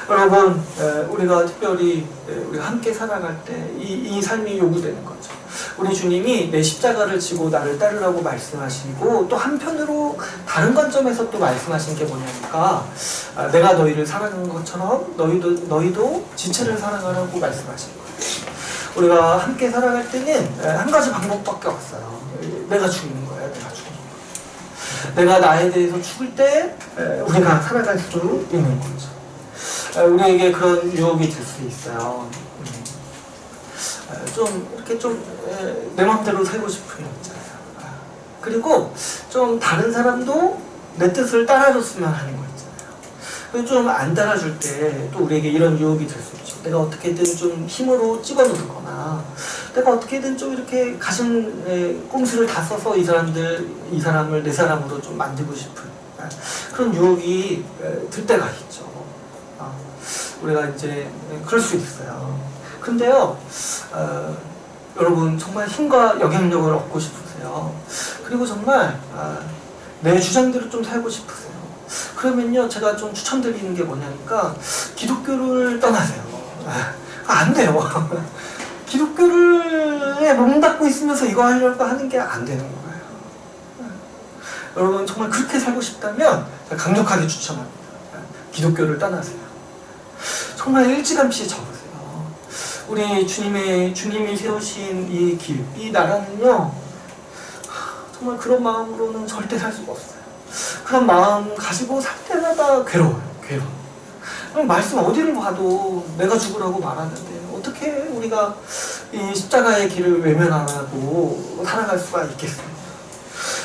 여러분, 우리가 특별히 우리가 함께 살아갈 때 이 삶이 요구되는 거죠. 우리 주님이 내 십자가를 지고 나를 따르라고 말씀하시고, 또 한편으로 다른 관점에서 또 말씀하신 게 뭐냐니까, 내가 너희를 사랑하는 것처럼 너희도 지체를 사랑하라고 말씀하신 거예요. 우리가 함께 살아갈 때는 한 가지 방법밖에 없어요. 내가 죽는 거예요. 내가 죽는 거예요. 내가 나에 대해서 죽을 때 우리가 살아갈 수 있는 거죠. 우리에게 그런 유혹이 될 수 있어요. 이렇게 내 맘대로 살고 싶은 게 있잖아요. 그리고 좀 다른 사람도 내 뜻을 따라줬으면 하는 거 있잖아요. 좀 안 따라줄 때 또 우리에게 이런 유혹이 될 수 있죠. 내가 어떻게든 좀 힘으로 찍어 누르거나, 내가 어떻게든 좀 이렇게 가진 꼼수를 다 써서 이 사람을 내 사람으로 좀 만들고 싶은 그런 유혹이 들 때가 있죠. 우리가 이제 그럴 수 있어요. 근데요, 여러분, 정말 힘과 영향력을 얻고 싶으세요. 그리고 정말 내 주장대로 좀 살고 싶으세요. 그러면요, 제가 좀 추천드리는 게 뭐냐니까, 기독교를 떠나세요. 안 돼요. 기독교에 몸담고 있으면서 이거 하려고 하는 게 안 되는 거예요. 여러분, 정말 그렇게 살고 싶다면 강력하게 추천합니다. 기독교를 떠나세요. 정말 일찌감치 접으세요. 우리 주님이 세우신 이 길, 이 나라는요, 정말 그런 마음으로는 절대 살 수가 없어요. 그런 마음 가지고 살 때마다 괴로워요. 그럼 말씀 어디를 봐도 내가 죽으라고 말하는데 어떻게 우리가 이 십자가의 길을 외면 안 하고 살아갈 수가 있겠어요?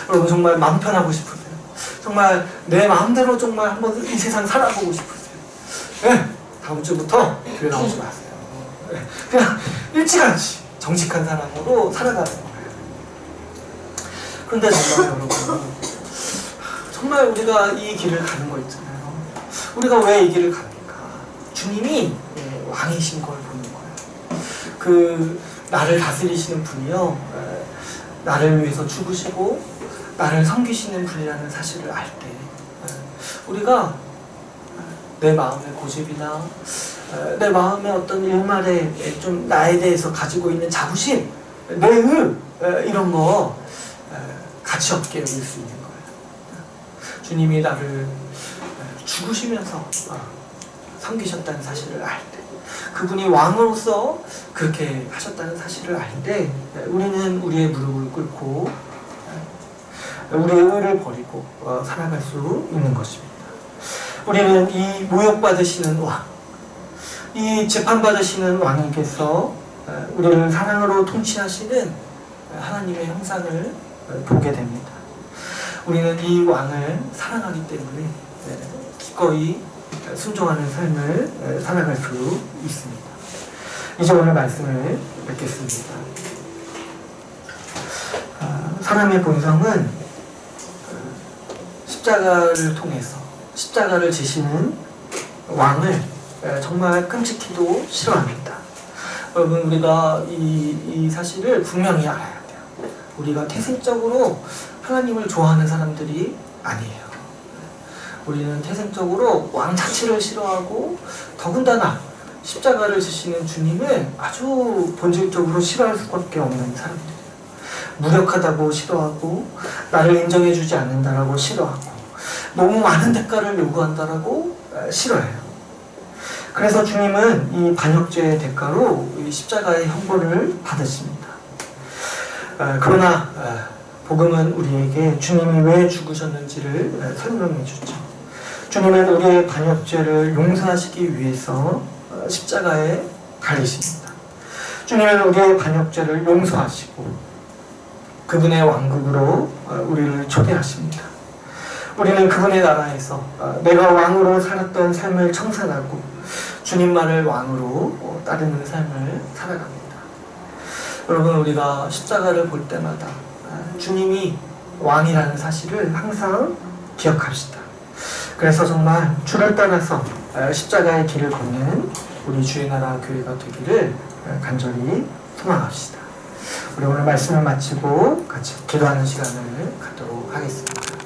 여러분, 정말 마음 편하고 싶으세요? 정말 내 마음대로 정말 한번 이 세상 살아보고 싶으세요? 네, 다음 주부터 교회 나오지 마세요. 네, 그냥 일찌감치 정직한 사람으로 살아가는 거예요. 그런데 정말 여러분, 정말 우리가 이 길을 가는 거 있잖아요. 우리가 왜 이 길을 갑니까? 주님이 왕이신 걸 보는 거예요. 나를 다스리시는 분이요, 나를 위해서 죽으시고 나를 섬기시는 분이라는 사실을 알 때, 우리가 내 마음의 고집이나 내 마음의 어떤 일말에 좀 나에 대해서 가지고 있는 자부심, 이런 거 가치 없게 여길 수 있는 거예요. 주님이 나를 죽으시면서 섬기셨다는 사실을 알 때, 그분이 왕으로서 그렇게 하셨다는 사실을 알 때, 우리는 우리의 무릎을 꿇고 우리의 의를 버리고 살아갈 수 있는 것입니다. 우리는 이 모욕받으시는 왕, 이 재판받으시는 왕님께서 우리를 사랑으로 통치하시는 하나님의 형상을 보게 됩니다. 우리는 이 왕을 사랑하기 때문에 기꺼이 순종하는 삶을 살아갈 수 있습니다. 이제 오늘 말씀을 맺겠습니다. 사람의 본성은 십자가를 통해서 십자가를 지시는 왕을 정말 끔찍히도 싫어합니다. 여러분, 우리가 이 사실을 분명히 알아야 돼요. 우리가 태생적으로 하나님을 좋아하는 사람들이 아니에요. 우리는 태생적으로 왕 자체를 싫어하고, 더군다나 십자가를 지시는 주님을 아주 본질적으로 싫어할 수밖에 없는 사람들이에요. 무력하다고 싫어하고, 나를 인정해주지 않는다라고 싫어하고, 너무 많은 대가를 요구한다라고 싫어해요. 그래서 주님은 이 반역죄의 대가로 이 십자가의 형벌을 받으십니다. 그러나 복음은 우리에게 주님이 왜 죽으셨는지를 설명해 주죠. 주님은 우리의 반역죄를 용서하시기 위해서 십자가에 달리십니다. 주님은 우리의 반역죄를 용서하시고 그분의 왕국으로 우리를 초대하십니다. 우리는 그분의 나라에서 내가 왕으로 살았던 삶을 청산하고 주님만을 왕으로 따르는 삶을 살아갑니다. 여러분, 우리가 십자가를 볼 때마다 주님이 왕이라는 사실을 항상 기억합시다. 그래서 정말 주를 따라서 십자가의 길을 걷는 우리 주의 나라 교회가 되기를 간절히 소망합시다. 우리 오늘 말씀을 마치고 같이 기도하는 시간을 갖도록 하겠습니다.